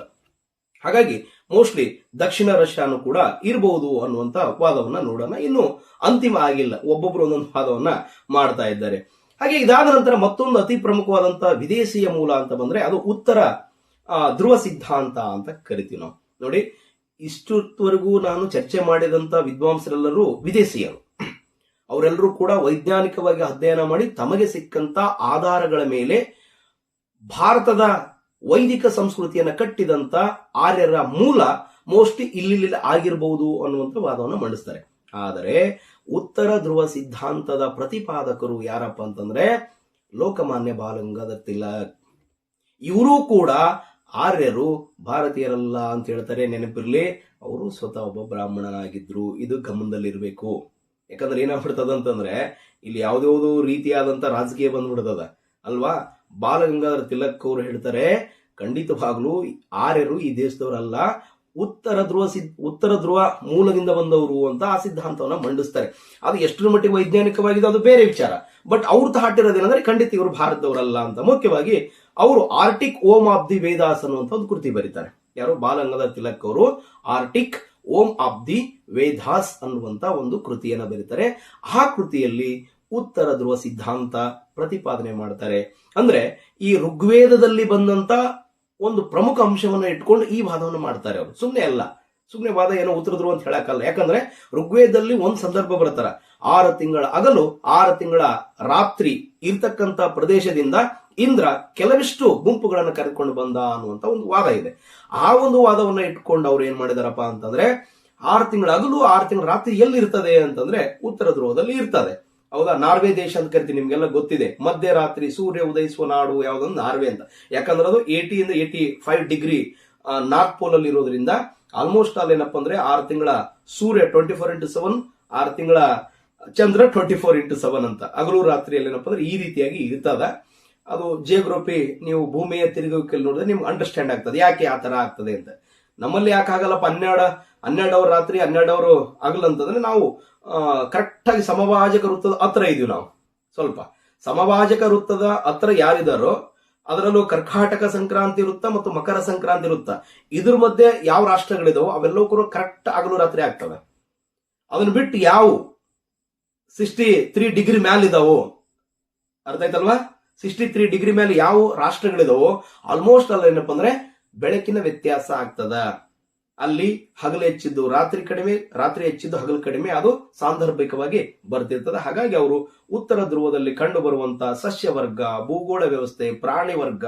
S1: ಹಾಗಾಗಿ ಮೋಸ್ಟ್ಲಿ ದಕ್ಷಿಣ ರಷ್ಯಾನು ಕೂಡ ಇರಬಹುದು ಅನ್ನುವಂತ ವಾದವನ್ನ ನೋಡೋಣ. ಇನ್ನು ಅಂತಿಮ ಆಗಿಲ್ಲ, ಒಬ್ಬೊಬ್ರು ಒಂದೊಂದು ವಾದವನ್ನ ಮಾಡ್ತಾ ಇದ್ದಾರೆ. ಹಾಗೆ ಇದಾದ ನಂತರ ಮತ್ತೊಂದು ಅತಿ ಪ್ರಮುಖವಾದಂತಹ ವಿದೇಶಿಯ ಮೂಲ ಅಂತ ಬಂದ್ರೆ ಅದು ಉತ್ತರ ಧ್ರುವ ಸಿದ್ಧಾಂತ ಅಂತ ಕರಿತೀವಿ ನಾವು. ನೋಡಿ, ಇಷ್ಟುವರೆಗೂ ನಾನು ಚರ್ಚೆ ಮಾಡಿದಂತ ವಿದ್ವಾಂಸರೆಲ್ಲರೂ ವಿದೇಶಿಯರು. ಅವರೆಲ್ಲರೂ ಕೂಡ ವೈಜ್ಞಾನಿಕವಾಗಿ ಅಧ್ಯಯನ ಮಾಡಿ ತಮಗೆ ಸಿಕ್ಕಂತ ಆಧಾರಗಳ ಮೇಲೆ ಭಾರತದ ವೈದಿಕ ಸಂಸ್ಕೃತಿಯನ್ನ ಕಟ್ಟಿದಂತ ಆರ್ಯರ ಮೂಲ ಮೋಸ್ಟ್ಲಿ ಇಲ್ಲಿ ಆಗಿರಬಹುದು ಅನ್ನುವಂತ ವಾದವನ್ನು ಮಂಡಿಸ್ತಾರೆ. ಆದರೆ ಉತ್ತರ ಧ್ರುವ ಸಿದ್ಧಾಂತದ ಪ್ರತಿಪಾದಕರು ಯಾರಪ್ಪ ಅಂತಂದ್ರೆ ಲೋಕಮಾನ್ಯ ಬಾಲಗಂಗಾಧರ ತಿಲಕ್. ಇವರು ಕೂಡ ಆರ್ಯರು ಭಾರತೀಯರಲ್ಲ ಅಂತ ಹೇಳ್ತಾರೆ. ನೆನಪಿರ್ಲಿ, ಅವರು ಸ್ವತಃ ಒಬ್ಬ ಬ್ರಾಹ್ಮಣನಾಗಿದ್ರು. ಇದು ಗಮನದಲ್ಲಿರ್ಬೇಕು. ಯಾಕಂದ್ರೆ ಏನಾಗ್ಬಿಡ್ತದಂತಂದ್ರೆ ಇಲ್ಲಿ ಯಾವ್ದಾವ್ದು ರೀತಿಯಾದಂತ ರಾಜಕೀಯ ಬಂದ್ಬಿಡ್ತದ ಅಲ್ವಾ. ಬಾಲಗಂಗಾಧರ ತಿಲಕ್ ಅವರು ಹೇಳ್ತಾರೆ, ಖಂಡಿತವಾಗ್ಲೂ ಆರ್ಯರು ಈ ದೇಶದವರಲ್ಲ, ಉತ್ತರ ಧ್ರುವ ಮೂಲದಿಂದ ಬಂದವರು ಅಂತ ಆ ಸಿದ್ಧಾಂತವನ್ನ ಮಂಡಿಸ್ತಾರೆ. ಅದು ಎಷ್ಟರ ಮಟ್ಟಿಗೆ ವೈಜ್ಞಾನಿಕವಾಗಿದೆ ಅದು ಬೇರೆ ವಿಚಾರ. ಬಟ್ ಅವ್ರು ತಹಾಟಿರೋದೇನಂದ್ರೆ ಖಂಡಿತ ಇವರು ಭಾರತದವರಲ್ಲ ಅಂತ. ಮುಖ್ಯವಾಗಿ ಅವರು Arctic home of the Vedas ಅನ್ನುವಂತ ಒಂದು ಕೃತಿ ಬರೀತಾರೆ. ಯಾರು? ಬಾಲಗಂಗಾಧರ ತಿಲಕ್ ಅವರು Arctic home of the Vedas ಅನ್ನುವಂತ ಒಂದು ಕೃತಿಯನ್ನ ಬರೀತಾರೆ. ಆ ಕೃತಿಯಲ್ಲಿ ಉತ್ತರ ಧ್ರುವ ಸಿದ್ಧಾಂತ ಪ್ರತಿಪಾದನೆ ಮಾಡ್ತಾರೆ. ಅಂದ್ರೆ ಈ ಋಗ್ವೇದದಲ್ಲಿ ಬಂದಂತ ಒಂದು ಪ್ರಮುಖ ಅಂಶವನ್ನು ಇಟ್ಕೊಂಡು ಈ ವಾದವನ್ನು ಮಾಡ್ತಾರೆ ಅವರು. ಸುಮ್ಮನೆ ವಾದ ಏನೋ ಉತ್ತರ ಧ್ರುವ ಅಂತ ಹೇಳಕ್ಕಲ್ಲ. ಯಾಕಂದ್ರೆ ಋಗ್ವೇದದಲ್ಲಿ ಒಂದ್ ಸಂದರ್ಭ ಬರ್ತಾರ, 6 ತಿಂಗಳ ಹಗಲು 6 ತಿಂಗಳ ರಾತ್ರಿ ಇರ್ತಕ್ಕಂತ ಪ್ರದೇಶದಿಂದ ಇಂದ್ರ ಕೆಲವಿಷ್ಟು ಗುಂಪುಗಳನ್ನು ಕರೆದುಕೊಂಡು ಬಂದ ಅನ್ನುವಂತ ಒಂದು ವಾದ ಇದೆ. ಆ ಒಂದು ವಾದವನ್ನ ಇಟ್ಕೊಂಡು ಅವ್ರು ಏನ್ ಮಾಡಿದಾರಪ್ಪ ಅಂತಂದ್ರೆ 6 ತಿಂಗಳ ಹಗಲು 6 ತಿಂಗಳ ರಾತ್ರಿ ಎಲ್ಲಿ ಇರ್ತದೆ ಅಂತಂದ್ರೆ ಉತ್ತರ ಧ್ರುವದಲ್ಲಿ ಇರ್ತದೆ. ಹೌದಾ? ನಾರ್ವೆ ದೇಶ ಅಂತ ಕರಿತೀವಿ, ನಿಮ್ಗೆಲ್ಲ ಗೊತ್ತಿದೆ. ಮಧ್ಯರಾತ್ರಿ ಸೂರ್ಯ ಉದಯಿಸುವ ನಾಡು ಯಾವ್ದೊಂದು ನಾರ್ವೆ ಅಂತ. ಯಾಕಂದ್ರೆ ಅದು 80 ಇಂದ 85 ಡಿಗ್ರಿ ನಾರ್ತ್ ಪೋಲ್ ಅಲ್ಲಿ ಇರೋದ್ರಿಂದ ಆಲ್ಮೋಸ್ಟ್ ಅಲ್ಲಿ ಏನಪ್ಪಾ ಅಂದ್ರೆ 6 ತಿಂಗಳ ಸೂರ್ಯ 24x7, 6 ತಿಂಗಳ ಚಂದ್ರ 24x7 ಅಂತ ಹಗಲು ರಾತ್ರಿಯಲ್ಲಿ ಏನಪ್ಪಾ ಅಂದ್ರೆ ಈ ರೀತಿಯಾಗಿ ಇರ್ತದ. ಅದು ಜಿಯೋಗ್ರಫಿ ನೀವು ಭೂಮಿಯ ತಿರುಗುವಿಕೆಯಲ್ಲಿ ನೋಡಿದ್ರೆ ನಿಮ್ಗೆ ಅಂಡರ್ಸ್ಟ್ಯಾಂಡ್ ಆಗ್ತದೆ ಯಾಕೆ ಆ ತರ ಆಗ್ತದೆ ಅಂತ. ನಮ್ಮಲ್ಲಿ ಯಾಕೆ ಆಗಲ್ಲಪ್ಪ 12 ಅವರ್ ರಾತ್ರಿ 12 ಅವರು ಆಗಲ್ಲಂತಂದ್ರೆ ನಾವು ಕರೆಕ್ಟ್ ಆಗಿ ಸಮಭಾಜಕ ವೃತ್ತದ ಹತ್ರ ಇದೀವಿ. ನಾವು ಸ್ವಲ್ಪ ಸಮಭಾಜಕ ವೃತ್ತದ ಹತ್ರ ಯಾರಿದಾರೋ ಅದರಲ್ಲೂ ಕರ್ಕಾಟಕ ಸಂಕ್ರಾಂತಿ ವೃತ್ತ ಮತ್ತು ಮಕರ ಸಂಕ್ರಾಂತಿ ವೃತ್ತ ಇದ್ರ ಮಧ್ಯೆ ಯಾವ ರಾಷ್ಟ್ರಗಳಿದಾವೋ ಅವೆಲ್ಲವೂ ಕೂಡ ಕರೆಕ್ಟ್ ಆಗಲು ರಾತ್ರಿ ಆಗ್ತವೆ. ಅದನ್ನ ಬಿಟ್ಟು ಯಾವ 63 ಡಿಗ್ರಿ ಮ್ಯಾಲ್ ಇದಾವೋ, ಅರ್ಥ ಆಯ್ತಲ್ವಾ, 63 ಡಿಗ್ರಿ ಮೇಲೆ ಯಾವ ರಾಷ್ಟ್ರಗಳಿದಾವೋ ಆಲ್ಮೋಸ್ಟ್ ಅಲ್ಲಿ ಏನಪ್ಪ ಅಂದ್ರೆ ಬೆಳಕಿನ ವ್ಯತ್ಯಾಸ ಆಗ್ತದ. ಅಲ್ಲಿ ಹಗಲು ಹೆಚ್ಚಿದ್ದು ರಾತ್ರಿ ಕಡಿಮೆ, ರಾತ್ರಿ ಹೆಚ್ಚಿದ್ದು ಹಗಲು ಕಡಿಮೆ, ಅದು ಸಾಂದರ್ಭಿಕವಾಗಿ ಬರ್ತಿರ್ತದೆ. ಹಾಗಾಗಿ ಅವರು ಉತ್ತರ ಧ್ರುವದಲ್ಲಿ ಕಂಡು ಬರುವಂತಹ ಸಸ್ಯ ವರ್ಗ, ಭೂಗೋಳ ವ್ಯವಸ್ಥೆ, ಪ್ರಾಣಿ ವರ್ಗ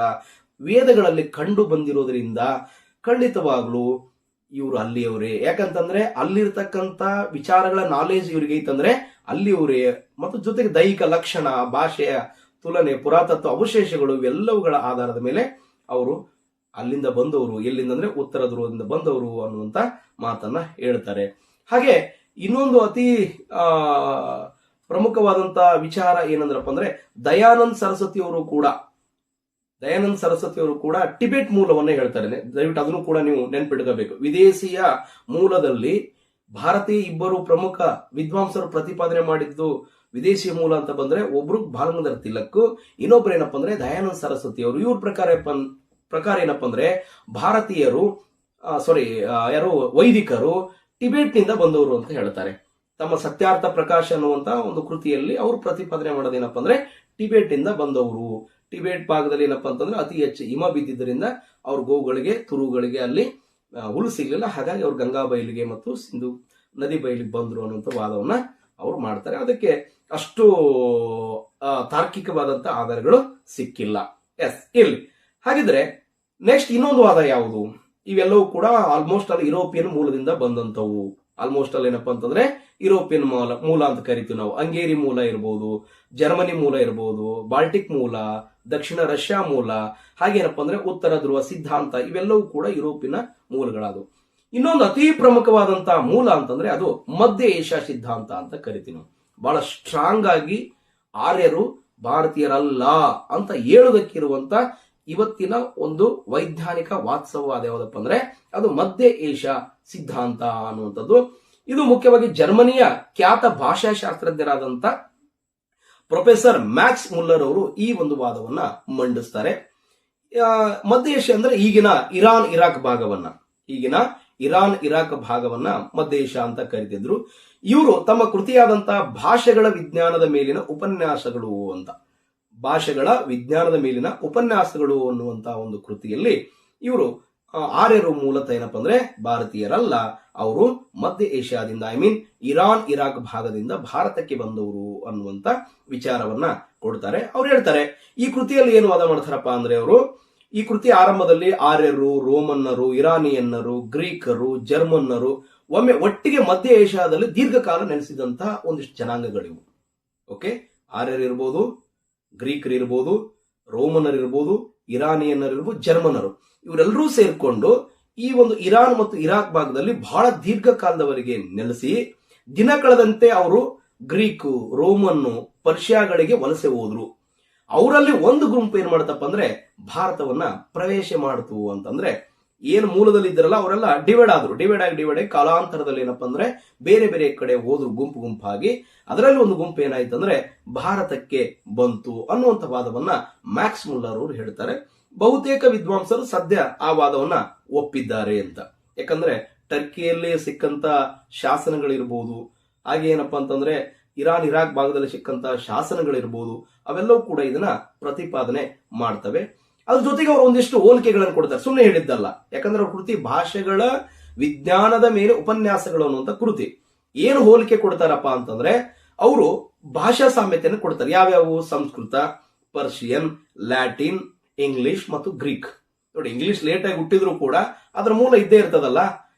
S1: ವೇದಗಳಲ್ಲಿ ಕಂಡು ಬಂದಿರೋದ್ರಿಂದ ಖಂಡಿತವಾಗ್ಲೂ ಇವರು ಅಲ್ಲಿಯವರೇ. ಯಾಕಂತಂದ್ರೆ ಅಲ್ಲಿರ್ತಕ್ಕಂಥ ವಿಚಾರಗಳ ನಾಲೆಜ್ ಇವ್ರಿಗೆ ಐತಂದ್ರೆ ಅಲ್ಲಿಯವರೇ. ಮತ್ತು ಜೊತೆಗೆ ದೈಹಿಕ ಲಕ್ಷಣ, ಭಾಷೆಯ ತುಲನೆ, ಪುರಾತತ್ವ ಅವಶೇಷಗಳು ಇವೆಲ್ಲವುಗಳ ಆಧಾರದ ಮೇಲೆ ಅವರು ಅಲ್ಲಿಂದ ಬಂದವರು, ಎಲ್ಲಿಂದ ಅಂದ್ರೆ ಉತ್ತರ ಧ್ರುವದಿಂದ ಬಂದವರು ಅನ್ನುವಂತ ಮಾತನ್ನ ಹೇಳ್ತಾರೆ. ಹಾಗೆ ಇನ್ನೊಂದು ಅತಿ ಪ್ರಮುಖವಾದಂತಹ ವಿಚಾರ ಏನಂದ್ರಪ್ಪ ಅಂದ್ರೆ ದಯಾನಂದ್ ಸರಸ್ವತಿ ಅವರು ಕೂಡ ಟಿಬೆಟ್ ಮೂಲವನ್ನ ಹೇಳ್ತಾರೆ. ದಯವಿಟ್ಟು ಅದನ್ನು ಕೂಡ ನೀವು ನೆನ್ಪಿಟ್ಕೋಬೇಕು. ವಿದೇಶಿಯ ಮೂಲದಲ್ಲಿ ಭಾರತೀಯ ಇಬ್ಬರು ಪ್ರಮುಖ ವಿದ್ವಾಂಸರು ಪ್ರತಿಪಾದನೆ ಮಾಡಿದ್ದು ವಿದೇಶಿ ಮೂಲ ಅಂತ ಬಂದ್ರೆ ಒಬ್ರು ಬಾಲಗಂಗಾಧರ ತಿಲಕ್, ಇನ್ನೊಬ್ರು ಏನಪ್ಪ ಅಂದ್ರೆ ದಯಾನಂದ್ ಸರಸ್ವತಿ ಅವರು. ಇವ್ರ ಪ್ರಕಾರ ಏನಪ್ಪ ಅಂದ್ರೆ ಭಾರತೀಯರು ಯಾರು ವೈದಿಕರು ಟಿಬೆಟ್ ನಿಂದ ಬಂದವರು ಅಂತ ಹೇಳ್ತಾರೆ. ತಮ್ಮ ಸತ್ಯಾರ್ಥ ಪ್ರಕಾಶ ಅನ್ನುವಂತ ಒಂದು ಕೃತಿಯಲ್ಲಿ ಅವರು ಪ್ರತಿಪಾದನೆ ಮಾಡೋದೇನಪ್ಪ ಅಂದ್ರೆ ಟಿಬೆಟ್ ಇಂದ ಬಂದವರು. ಟಿಬೆಟ್ ಭಾಗದಲ್ಲಿ ಏನಪ್ಪಾ ಅಂತಂದ್ರೆ ಅತಿ ಹೆಚ್ಚು ಹಿಮ ಬಿದ್ದಿದ್ದರಿಂದ ಅವ್ರ ಗೋವುಗಳಿಗೆ, ತುರುಗಳಿಗೆ ಅಲ್ಲಿ ಹುಲ್ಲು ಸಿಗ್ಲಿಲ್ಲ. ಹಾಗಾಗಿ ಅವ್ರು ಗಂಗಾ ಬಯಲಿಗೆ ಮತ್ತು ಸಿಂಧು ನದಿ ಬಯಲಿಗೆ ಬಂದ್ರು ಅನ್ನುವಂಥ ವಾದವನ್ನ ಅವ್ರು ಮಾಡ್ತಾರೆ. ಅದಕ್ಕೆ ಅಷ್ಟು ತಾರ್ಕಿಕವಾದಂತ ಆಧಾರಗಳು ಸಿಕ್ಕಿಲ್ಲ. ಇರ್ಲಿ. ಹಾಗಿದ್ರೆ ನೆಕ್ಸ್ಟ್ ಇನ್ನೊಂದು ವಾದ ಯಾವುದು? ಇವೆಲ್ಲವೂ ಕೂಡ ಆಲ್ಮೋಸ್ಟ್ ಅಲ್ಲಿ ಯುರೋಪಿಯನ್ ಮೂಲದಿಂದ ಬಂದಂತವು. ಆಲ್ಮೋಸ್ಟ್ ಅಲ್ಲಿ ಏನಪ್ಪಾ ಅಂತಂದ್ರೆ ಯುರೋಪಿಯನ್ ಮೂಲ ಅಂತ ಕರಿತೀವಿ ನಾವು. ಹಂಗೇರಿ ಮೂಲ ಇರಬಹುದು, ಜರ್ಮನಿ ಮೂಲ ಇರಬಹುದು, ಬಾಲ್ಟಿಕ್ ಮೂಲ, ದಕ್ಷಿಣ ರಷ್ಯಾ ಮೂಲ, ಹಾಗೇನಪ್ಪ ಅಂದ್ರೆ ಉತ್ತರ ಧ್ರುವ ಸಿದ್ಧಾಂತ, ಇವೆಲ್ಲವೂ ಕೂಡ ಯುರೋಪಿನ ಮೂಲಗಳಾದವು. ಇನ್ನೊಂದು ಅತಿ ಪ್ರಮುಖವಾದಂತಹ ಮೂಲ ಅಂತಂದ್ರೆ ಅದು ಮಧ್ಯ ಏಷ್ಯಾ ಸಿದ್ಧಾಂತ ಅಂತ ಕರಿತೀವಿ ನಾವು. ಬಹಳ ಸ್ಟ್ರಾಂಗ್ ಆಗಿ ಆರ್ಯರು ಭಾರತೀಯರಲ್ಲ ಅಂತ ಹೇಳುವುದಕ್ಕಿರುವಂತ ಇವತ್ತಿನ ಒಂದು ವೈಜ್ಞಾನಿಕ ವಾಸ್ತವವಾದ ಯಾವುದಪ್ಪ ಅಂದ್ರೆ ಅದು ಮಧ್ಯ ಏಷ್ಯಾ ಸಿದ್ಧಾಂತ ಅನ್ನುವಂಥದ್ದು. ಇದು ಮುಖ್ಯವಾಗಿ ಜರ್ಮನಿಯ ಖ್ಯಾತ ಭಾಷಾಶಾಸ್ತ್ರಜ್ಞರಾದಂತ ಪ್ರೊಫೆಸರ್ ಮ್ಯಾಕ್ಸ್ ಮುಲ್ಲರ್ ಅವರು ಈ ಒಂದು ವಾದವನ್ನ ಮಂಡಿಸ್ತಾರೆ. ಮಧ್ಯ ಏಷ್ಯಾ ಅಂದ್ರೆ ಈಗಿನ ಇರಾನ್ ಇರಾಕ್ ಭಾಗವನ್ನ ಮಧ್ಯ ಏಷ್ಯಾ ಅಂತ ಕರಿತಿದ್ರು. ಇವರು ತಮ್ಮ ಕೃತಿಯಾದಂತಹ ಭಾಷೆಗಳ ವಿಜ್ಞಾನದ ಮೇಲಿನ ಉಪನ್ಯಾಸಗಳು ಅನ್ನುವಂತಹ ಒಂದು ಕೃತಿಯಲ್ಲಿ ಇವರು ಆರ್ಯರು ಮೂಲತಃ ಏನಪ್ಪ ಅಂದ್ರೆ ಭಾರತೀಯರಲ್ಲ, ಅವರು ಮಧ್ಯ ಏಷ್ಯಾದಿಂದ ಇರಾಕ್ ಭಾಗದಿಂದ ಭಾರತಕ್ಕೆ ಬಂದವರು ಅನ್ನುವಂತ ವಿಚಾರವನ್ನ ಕೊಡ್ತಾರೆ. ಅವ್ರು ಹೇಳ್ತಾರೆ ಈ ಕೃತಿಯಲ್ಲಿ ಏನು ವಾದ ಮಾಡ್ತಾರಪ್ಪ ಅಂದ್ರೆ ಅವರು ಈ ಕೃತಿ ಆರಂಭದಲ್ಲಿ ಆರ್ಯರು, ರೋಮನ್ನರು, ಇರಾನಿಯನ್ನರು, ಗ್ರೀಕರು, ಜರ್ಮನ್ನರು ಒಟ್ಟಿಗೆ ಮಧ್ಯ ಏಷ್ಯಾದಲ್ಲಿ ದೀರ್ಘಕಾಲ ನೆಲೆಸಿದಂತಹ ಒಂದಿಷ್ಟು ಜನಾಂಗಗಳಿವು. ಓಕೆ, ಆರ್ಯರು ಇರ್ಬೋದು, ಗ್ರೀಕರು ಇರ್ಬೋದು, ರೋಮನರು ಇರ್ಬೋದು, ಇರಾನಿಯನ್ನರು ಇರ್ಬೋದು, ಜರ್ಮನರು, ಇವರೆಲ್ಲರೂ ಸೇರ್ಕೊಂಡು ಈ ಒಂದು ಇರಾನ್ ಮತ್ತು ಇರಾಕ್ ಭಾಗದಲ್ಲಿ ಬಹಳ ದೀರ್ಘಕಾಲದವರೆಗೆ ನೆಲೆಸಿ ದಿನ ಕಳೆದಂತೆ ಅವರು ಗ್ರೀಕು, ರೋಮನ್ನು, ಪರ್ಷಿಯಾಗಳಿಗೆ ವಲಸೆ ಹೋದ್ರು. ಅವರಲ್ಲಿ ಒಂದು ಗುಂಪು ಏನ್ ಮಾಡ್ತಪ್ಪ ಅಂದ್ರೆ ಭಾರತವನ್ನ ಪ್ರವೇಶ ಮಾಡ್ತು ಅಂತಂದ್ರೆ ಏನು ಮೂಲದಲ್ಲಿ ಇದ್ದಾರಲ್ಲ ಅವರೆಲ್ಲ ಡಿವೈಡ್ ಆಗಿ ಕಾಲಾಂತರದಲ್ಲಿ ಏನಪ್ಪಾ ಅಂದ್ರೆ ಬೇರೆ ಬೇರೆ ಕಡೆ ಹೋದ್ರು ಗುಂಪಾಗಿ. ಅದರಲ್ಲಿ ಒಂದು ಗುಂಪು ಏನಾಯ್ತು ಅಂದ್ರೆ ಭಾರತಕ್ಕೆ ಬಂತು ಅನ್ನುವಂಥ ವಾದವನ್ನ ಮ್ಯಾಕ್ಸ್ ಮುಲ್ಲರ್ ಅವರು ಹೇಳ್ತಾರೆ. ಬಹುತೇಕ ವಿದ್ವಾಂಸರು ಸದ್ಯ ಆ ವಾದವನ್ನ ಒಪ್ಪಿದ್ದಾರೆ ಅಂತ. ಯಾಕಂದ್ರೆ ಟರ್ಕಿಯಲ್ಲಿ ಸಿಕ್ಕಂತ ಶಾಸನಗಳಿರ್ಬೋದು, ಹಾಗೆ ಏನಪ್ಪಾ ಅಂತಂದ್ರೆ ಇರಾಕ್ ಭಾಗದಲ್ಲಿ ಸಿಕ್ಕಂತ ಶಾಸನಗಳಿರ್ಬೋದು, ಅವೆಲ್ಲವೂ ಕೂಡ ಇದನ್ನ ಪ್ರತಿಪಾದನೆ ಮಾಡ್ತವೆ. ಅದ್ರ ಜೊತೆಗೆ ಅವರು ಒಂದಿಷ್ಟು ಹೋಲಿಕೆಗಳನ್ನು ಕೊಡ್ತಾರೆ, ಸುಮ್ಮನೆ ಹೇಳಿದ್ದಲ್ಲ. ಯಾಕಂದ್ರೆ ಅವ್ರ ಕೃತಿ ಭಾಷೆಗಳ ವಿಜ್ಞಾನದ ಮೇಲೆ ಉಪನ್ಯಾಸಗಳು ಅನ್ನುವಂಥ ಕೃತಿ. ಏನು ಹೋಲಿಕೆ ಕೊಡ್ತಾರಪ್ಪ ಅಂತಂದ್ರೆ ಅವರು ಭಾಷಾ ಸಾಮ್ಯತೆಯನ್ನು ಕೊಡ್ತಾರೆ. ಯಾವ್ಯಾವು? ಸಂಸ್ಕೃತ, ಪರ್ಷಿಯನ್, ಲ್ಯಾಟಿನ್, ಇಂಗ್ಲಿಷ್ ಮತ್ತು ಗ್ರೀಕ್. ನೋಡಿ, ಇಂಗ್ಲಿಷ್ ಲೇಟ್ ಆಗಿ ಹುಟ್ಟಿದ್ರು ಕೂಡ ಅದರ ಮೂಲ ಇದ್ದೇ ಇರ್ತದಲ್ಲ.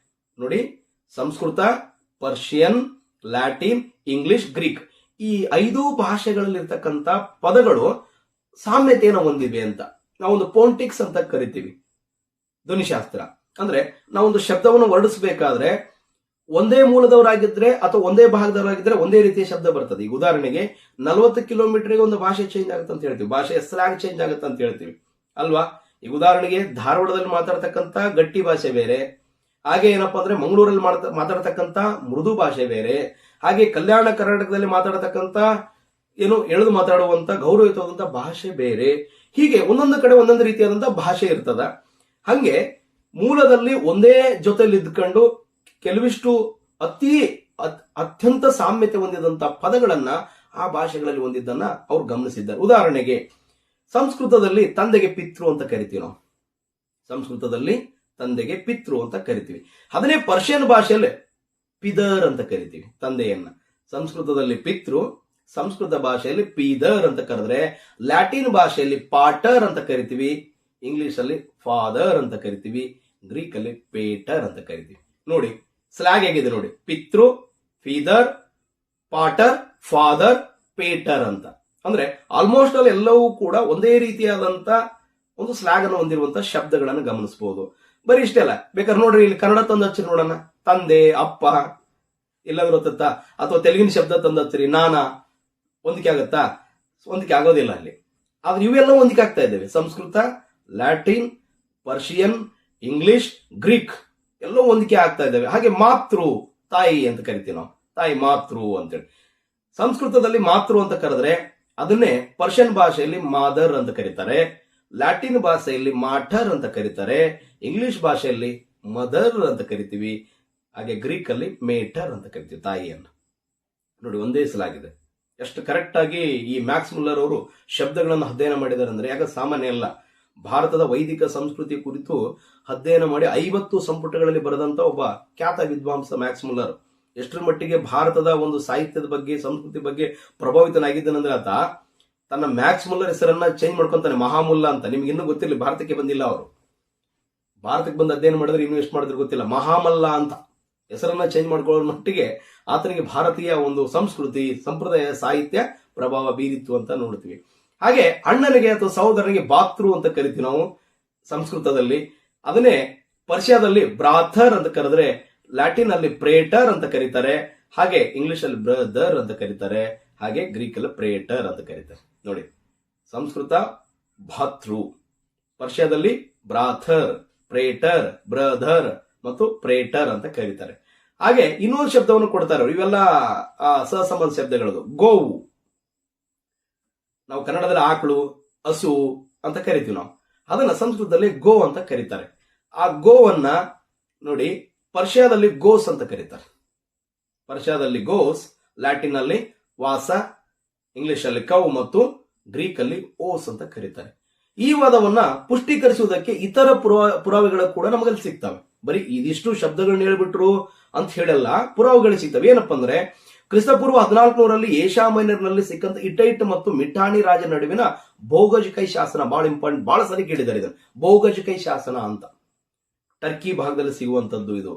S1: ನೋಡಿ, Sanskrit, Persian, Latin, English, Greek, ಈ 5 ಭಾಷೆಗಳಲ್ಲಿರ್ತಕ್ಕಂಥ ಪದಗಳು ಸಾಮ್ಯತೆಯನ್ನು ಹೊಂದಿವೆ ಅಂತ ನಾವೊಂದು ಫೋನೆಟಿಕ್ಸ್ ಅಂತ ಕರಿತೀವಿ. ಧ್ವನಿಶಾಸ್ತ್ರ ಅಂದ್ರೆ ನಾವೊಂದು ಶಬ್ದವನ್ನು ಹೊರಡಿಸಬೇಕಾದ್ರೆ ಒಂದೇ ಮೂಲದವರಾಗಿದ್ರೆ ಅಥವಾ ಒಂದೇ ಭಾಗದವರಾಗಿದ್ರೆ ಒಂದೇ ರೀತಿಯ ಶಬ್ದ ಬರ್ತದೆ. ಈಗ ಉದಾಹರಣೆಗೆ 40 ಕಿಲೋಮೀಟರ್ಗೆ ಒಂದು ಭಾಷೆ ಚೇಂಜ್ ಆಗುತ್ತೆ ಅಂತ ಹೇಳ್ತೀವಿ, ಭಾಷೆಯ ಸ್ಲ್ಯಾಂಗ್ ಚೇಂಜ್ ಆಗುತ್ತೆ ಅಂತ ಹೇಳ್ತೀವಿ ಅಲ್ವಾ. ಈಗ ಉದಾಹರಣೆಗೆ ಧಾರವಾಡದಲ್ಲಿ ಮಾತಾಡ್ತಕ್ಕಂಥ ಗಟ್ಟಿ ಭಾಷೆ ಬೇರೆ, ಹಾಗೆ ಏನಪ್ಪಾ ಅಂದ್ರೆ ಮಂಗಳೂರಲ್ಲಿ ಮಾತಾಡತಕ್ಕಂಥ ಮೃದು ಭಾಷೆ ಬೇರೆ, ಹಾಗೆ ಕಲ್ಯಾಣ ಕರ್ನಾಟಕದಲ್ಲಿ ಮಾತಾಡತಕ್ಕಂಥ ಏನು ಎಳೆದು ಮಾತಾಡುವಂತ ಗೌರವಯುತವಾದಂತ ಭಾಷೆ ಬೇರೆ. ಹೀಗೆ ಒಂದೊಂದು ಕಡೆ ಒಂದೊಂದು ರೀತಿಯಾದಂತಹ ಭಾಷೆ ಇರ್ತದ. ಹಂಗೆ ಮೂಲದಲ್ಲಿ ಒಂದೇ ಜೊತೆಲಿ ಇದ್ಕೊಂಡು ಕೆಲವಿಷ್ಟು ಅತ್ಯಂತ ಸಾಮ್ಯತೆ ಹೊಂದಿದಂತ ಪದಗಳನ್ನ ಆ ಭಾಷೆಗಳಲ್ಲಿ ಹೊಂದಿದ್ದನ್ನ ಅವ್ರು ಗಮನಿಸಿದ್ದಾರೆ. ಉದಾಹರಣೆಗೆ ಸಂಸ್ಕೃತದಲ್ಲಿ ತಂದೆಗೆ ಪಿತೃ ಅಂತ ಕರಿತೀವಿ ನಾವು, ಸಂಸ್ಕೃತದಲ್ಲಿ ತಂದೆಗೆ ಪಿತೃ ಅಂತ ಕರಿತೀವಿ. ಅದನ್ನೇ ಪರ್ಷಿಯನ್ ಭಾಷೆಯಲ್ಲಿ ಪಿದರ್ ಅಂತ ಕರಿತೀವಿ ತಂದೆಯನ್ನ. ಸಂಸ್ಕೃತದಲ್ಲಿ ಪಿತೃ, ಸಂಸ್ಕೃತ ಭಾಷೆಯಲ್ಲಿ ಪೀದರ್ ಅಂತ ಕರೆದ್ರೆ, ಲ್ಯಾಟಿನ್ ಭಾಷೆಯಲ್ಲಿ ಪಾಟರ್ ಅಂತ ಕರಿತೀವಿ, ಇಂಗ್ಲಿಷ್ ಅಲ್ಲಿ ಫಾದರ್ ಅಂತ ಕರಿತೀವಿ, ಗ್ರೀಕ್ ಅಲ್ಲಿ ಪೇಟರ್ ಅಂತ ಕರಿತೀವಿ. ನೋಡಿ ಸ್ಲ್ಯಾಗ್ ಹೇಗಿದೆ ನೋಡಿ, ಪಿತೃ, ಫೀದರ್, ಪಾಟರ್, ಫಾದರ್, ಪೇಟರ್ ಅಂತ. ಅಂದ್ರೆ ಆಲ್ಮೋಸ್ಟ್ ಅಲ್ಲಿ ಎಲ್ಲವೂ ಕೂಡ ಒಂದೇ ರೀತಿಯಾದಂತ ಒಂದು ಸ್ಲ್ಯಾಗ್ ಅನ್ನು ಹೊಂದಿರುವಂತ ಶಬ್ದಗಳನ್ನು ಗಮನಿಸಬಹುದು. ಬರೀ ಇಷ್ಟೇ ಅಲ್ಲ, ಬೇಕಾದ್ರೆ ನೋಡ್ರಿ ಇಲ್ಲಿ ಕನ್ನಡ ತಂದು ಹಚ್ಚಿರಿ ನೋಡೋಣ, ತಂದೆ, ಅಪ್ಪ, ಇಲ್ಲಾಂದ್ರೆ ಗೊತ್ತಾ, ಅಥವಾ ತೆಲುಗಿನ ಶಬ್ದ ತಂದು ಹಚ್ಚಿರಿ, ನಾನಾ, ಹೊಂದಿಕೆ ಆಗತ್ತಾ? ಹೊಂದಿಕೆ ಆಗೋದಿಲ್ಲ ಅಲ್ಲಿ. ಆದ್ರೆ ಇವೆಲ್ಲ ಹೊಂದಿಕೆ ಆಗ್ತಾ ಇದ್ದೇವೆ. Sanskrit, Latin, Persian, English, Greek ಎಲ್ಲವೂ ಹೊಂದಿಕೆ ಆಗ್ತಾ ಇದ್ದಾವೆ. ಹಾಗೆ ಮಾತೃ, ತಾಯಿ ಅಂತ ಕರಿತೀವಿ ನಾವು, ತಾಯಿ ಮಾತೃ ಅಂತೇಳಿ. ಸಂಸ್ಕೃತದಲ್ಲಿ ಮಾತೃ ಅಂತ ಕರೆದ್ರೆ ಅದನ್ನೇ ಪರ್ಷಿಯನ್ ಭಾಷೆಯಲ್ಲಿ ಮಾದರ್ ಅಂತ ಕರೀತಾರೆ, ಲ್ಯಾಟಿನ್ ಭಾಷೆಯಲ್ಲಿ ಮಾಟರ್ ಅಂತ ಕರೀತಾರೆ, ಇಂಗ್ಲಿಷ್ ಭಾಷೆಯಲ್ಲಿ ಮದರ್ ಅಂತ ಕರಿತೀವಿ, ಹಾಗೆ ಗ್ರೀಕ್ ಅಲ್ಲಿ ಮೇಟರ್ ಅಂತ ಕರಿತೀವಿ ತಾಯಿಯನ್ನು. ನೋಡಿ ಒಂದೇ ಸಲಾಗಿದೆ. ಎಷ್ಟು ಕರೆಕ್ಟ್ ಆಗಿ ಈ ಮ್ಯಾಕ್ಸ್ ಮುಲ್ಲರ್ ಅವರು ಶಬ್ದಗಳನ್ನು ಅಧ್ಯಯನ ಮಾಡಿದ್ದಾರೆ ಅಂದ್ರೆ ಯಾಕೆ ಸಾಮಾನ್ಯ ಅಲ್ಲ. ಭಾರತದ ವೈದಿಕ ಸಂಸ್ಕೃತಿ ಕುರಿತು ಅಧ್ಯಯನ ಮಾಡಿ 50 ಸಂಪುಟಗಳಲ್ಲಿ ಬರೆದಂತ ಒಬ್ಬ ಖ್ಯಾತ ವಿದ್ವಾಂಸ ಮ್ಯಾಕ್ಸ್ ಮುಲ್ಲರ್. ಎಷ್ಟರ ಮಟ್ಟಿಗೆ ಭಾರತದ ಒಂದು ಸಾಹಿತ್ಯದ ಬಗ್ಗೆ, ಸಂಸ್ಕೃತಿ ಬಗ್ಗೆ ಪ್ರಭಾವಿತನಾಗಿದ್ದಾನಂದ್ರೆ ಆತ ತನ್ನ ಮ್ಯಾಕ್ಸ್ ಮುಲ್ಲರ್ ಹೆಸರನ್ನ ಚೇಂಜ್ ಮಾಡ್ಕೊಂತಾನೆ, ಮಹಾಮುಲ್ಲಾ ಅಂತ. ನಿಮ್ಗೆ ಇನ್ನೂ ಗೊತ್ತಿಲ್ಲ, ಭಾರತಕ್ಕೆ ಬಂದಿಲ್ಲ ಅವರು. ಭಾರತಕ್ಕೆ ಬಂದು ಅಧ್ಯಯನ ಮಾಡಿದ್ರೆ ಇನ್ನೂ ಎಷ್ಟು ಮಾಡಿದ್ರೆ ಗೊತ್ತಿಲ್ಲ, ಮಹಾಮಲ್ಲ ಅಂತ ಹೆಸರನ್ನ ಚೇಂಜ್ ಮಾಡ್ಕೊಳ್ಳೋ ಮಟ್ಟಿಗೆ ಆತನಿಗೆ ಭಾರತೀಯ ಒಂದು ಸಂಸ್ಕೃತಿ, ಸಂಪ್ರದಾಯ, ಸಾಹಿತ್ಯ ಪ್ರಭಾವ ಬೀರಿತ್ತು ಅಂತ ನೋಡ್ತೀವಿ. ಹಾಗೆ ಅಣ್ಣನಿಗೆ ಅಥವಾ ಸಹೋದರನಿಗೆ ಬಾತೃ ಅಂತ ಕರಿತೀವಿ ನಾವು ಸಂಸ್ಕೃತದಲ್ಲಿ. ಅದನ್ನೇ ಪರ್ಷಿಯಾದಲ್ಲಿ ಬ್ರಾಥರ್ ಅಂತ ಕರೆದ್ರೆ, ಲ್ಯಾಟಿನ್ ಅಲ್ಲಿ ಪ್ರೇಟರ್ ಅಂತ ಕರೀತಾರೆ, ಹಾಗೆ ಇಂಗ್ಲಿಷ್ ಅಲ್ಲಿ ಬ್ರದರ್ ಅಂತ ಕರೀತಾರೆ, ಹಾಗೆ ಗ್ರೀಕ್ ಅಲ್ಲಿ ಪ್ರೇಟರ್ ಅಂತ ಕರೀತಾರೆ. ನೋಡಿ ಸಂಸ್ಕೃತ ಭಾತೃ, ಪರ್ಷಿಯಾದಲ್ಲಿ ಬ್ರಾಥರ್, ಪ್ರೇಟರ್, ಬ್ರದರ್ ಮತ್ತು ಪ್ರೇಟರ್ ಅಂತ ಕರೀತಾರೆ. ಹಾಗೆ ಇನ್ನೊಂದು ಶಬ್ದವನ್ನು ಕೊಡ್ತಾರೆ, ಇವೆಲ್ಲ ಸಹಸಂಬಂಧ ಶಬ್ದಗಳದು. ಗೋವು, ನಾವು ಕನ್ನಡದಲ್ಲಿ ಆಕಳು, ಹಸು ಅಂತ ಕರಿತೀವಿ ನಾವು, ಅದನ್ನ ಸಂಸ್ಕೃತದಲ್ಲಿ ಗೋ ಅಂತ ಕರೀತಾರೆ. ಆ ಗೋವನ್ನ ನೋಡಿ ಪರ್ಷಿಯಾದಲ್ಲಿ ಗೋಸ್ ಅಂತ ಕರೀತಾರೆ. ಪರ್ಷಿಯಾದಲ್ಲಿ ಗೋಸ್, ಲ್ಯಾಟಿನ್ ಅಲ್ಲಿ ವಾಸ, ಇಂಗ್ಲಿಷ್ ಅಲ್ಲಿ ಕೌ ಮತ್ತು ಗ್ರೀಕ್ ಅಲ್ಲಿ ಓಸ್ ಅಂತ ಕರೀತಾರೆ. ಈ ವಾದವನ್ನ ಪುಷ್ಟೀಕರಿಸುವುದಕ್ಕೆ ಇತರ ಪುರಾವೆಗಳು ಕೂಡ ನಮಗಲ್ಲಿ ಸಿಗ್ತವೆ. ಬರೀ ಇದಿಷ್ಟು ಶಬ್ದಗಳನ್ನ ಹೇಳ್ಬಿಟ್ರು ಅಂತ ಹೇಳಲ್ಲ, ಪುರಾವೆಗಳು ಸಿಗ್ತವೆ. ಏನಪ್ಪಾ ಅಂದ್ರೆ ಕ್ರಿಸ್ತಪೂರ್ವ 1400ರಲ್ಲಿ ಏಷ್ಯಾ ಮೈನರ್ನಲ್ಲಿ ಸಿಕ್ಕಂತ ಇಟೈಟ್ ಮತ್ತು ಮಿಠಾಣಿ ರಾಜ ನಡುವಿನ ಬೋಗಜ್ಕೈ ಶಾಸನ, ಬಹಳ ಇಂಪಾರ್ಟೆಂಟ್, ಬಹಳ ಸರಿ ಕೇಳಿದ್ದಾರೆ ಇದನ್ನು. ಬೋಗಜ್ಕೈ ಶಾಸನ ಅಂತ ಟರ್ಕಿ ಭಾಗದಲ್ಲಿ ಸಿಗುವಂತದ್ದು. ಇದು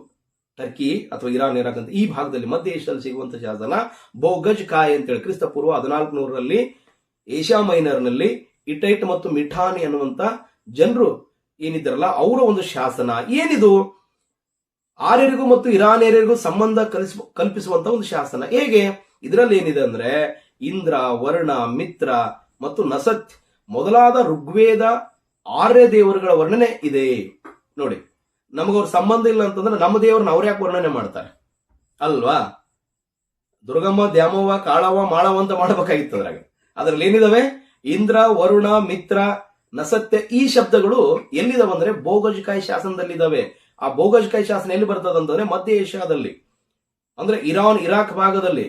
S1: ಟರ್ಕಿ ಅಥವಾ ಇರಾನ್, ಇರಾಕ್ ಅಂತ ಈ ಭಾಗದಲ್ಲಿ ಮಧ್ಯ ಏಷ್ಯಾದಲ್ಲಿ ಸಿಗುವಂತ ಶಾಸನ ಬೋಗಜ್ ಕಾಯ್ ಅಂತೇಳಿ ಕ್ರಿಸ್ತಪೂರ್ವ 1400ರಲ್ಲಿ ಏಷ್ಯಾ ಮೈನರ್ನಲ್ಲಿ ಇಟೈಟ್ ಮತ್ತು ಮಿಠಾನಿ ಅನ್ನುವಂತ ಜನರು ಏನಿದ್ದಾರಲ್ಲ ಅವರ ಒಂದು ಶಾಸನ. ಏನಿದು? ಆರ್ಯರಿಗೂ ಮತ್ತು ಇರಾನಿಯರಿಗೂ ಸಂಬಂಧ ಕಲ್ಪಿಸುವಂತ ಒಂದು ಶಾಸನ. ಹೇಗೆ? ಇದರಲ್ಲಿ ಏನಿದೆ ಅಂದ್ರೆ ಇಂದ್ರ, ವರ್ಣ, ಮಿತ್ರ ಮತ್ತು ನಸತ್ ಮೊದಲಾದ ಋಗ್ವೇದ ಆರ್ಯ ದೇವರುಗಳ ವರ್ಣನೆ ಇದೆ. ನೋಡಿ, ನಮಗವ್ರ ಸಂಬಂಧ ಇಲ್ಲ ಅಂತಂದ್ರೆ ನಮ್ಮ ದೇವರನ್ನ ಅವ್ರ ಯಾಕೆ ವರ್ಣನೆ ಮಾಡ್ತಾರೆ ಅಲ್ವಾ? ದುರ್ಗಮ್ಮ, ದ್ಯಾಮವ್ವ, ಕಾಳವ್ವ, ಮಾಳವ್ವ ಅಂತ ಮಾಡಬೇಕಾಗಿತ್ತು ಅದ್ರಾಗ. ಅದ್ರಲ್ಲಿ ಏನಿದಾವೆ? ಇಂದ್ರ, ವರುಣ, ಮಿತ್ರ, ನಸತ್ಯ ಈ ಶಬ್ದಗಳು ಎಲ್ಲಿದಾವಂದ್ರೆ ಬೋಗಜ್ಕಾಯ್ ಶಾಸನದಲ್ಲಿ ಇದಾವೆ. ಆ ಬೋಗಜ್ಕಾಯ್ ಶಾಸನ ಎಲ್ಲಿ ಬರ್ತದಂತಂದ್ರೆ ಮಧ್ಯ ಏಷ್ಯಾದಲ್ಲಿ, ಅಂದ್ರೆ ಇರಾನ್, ಇರಾಕ್ ಭಾಗದಲ್ಲಿ,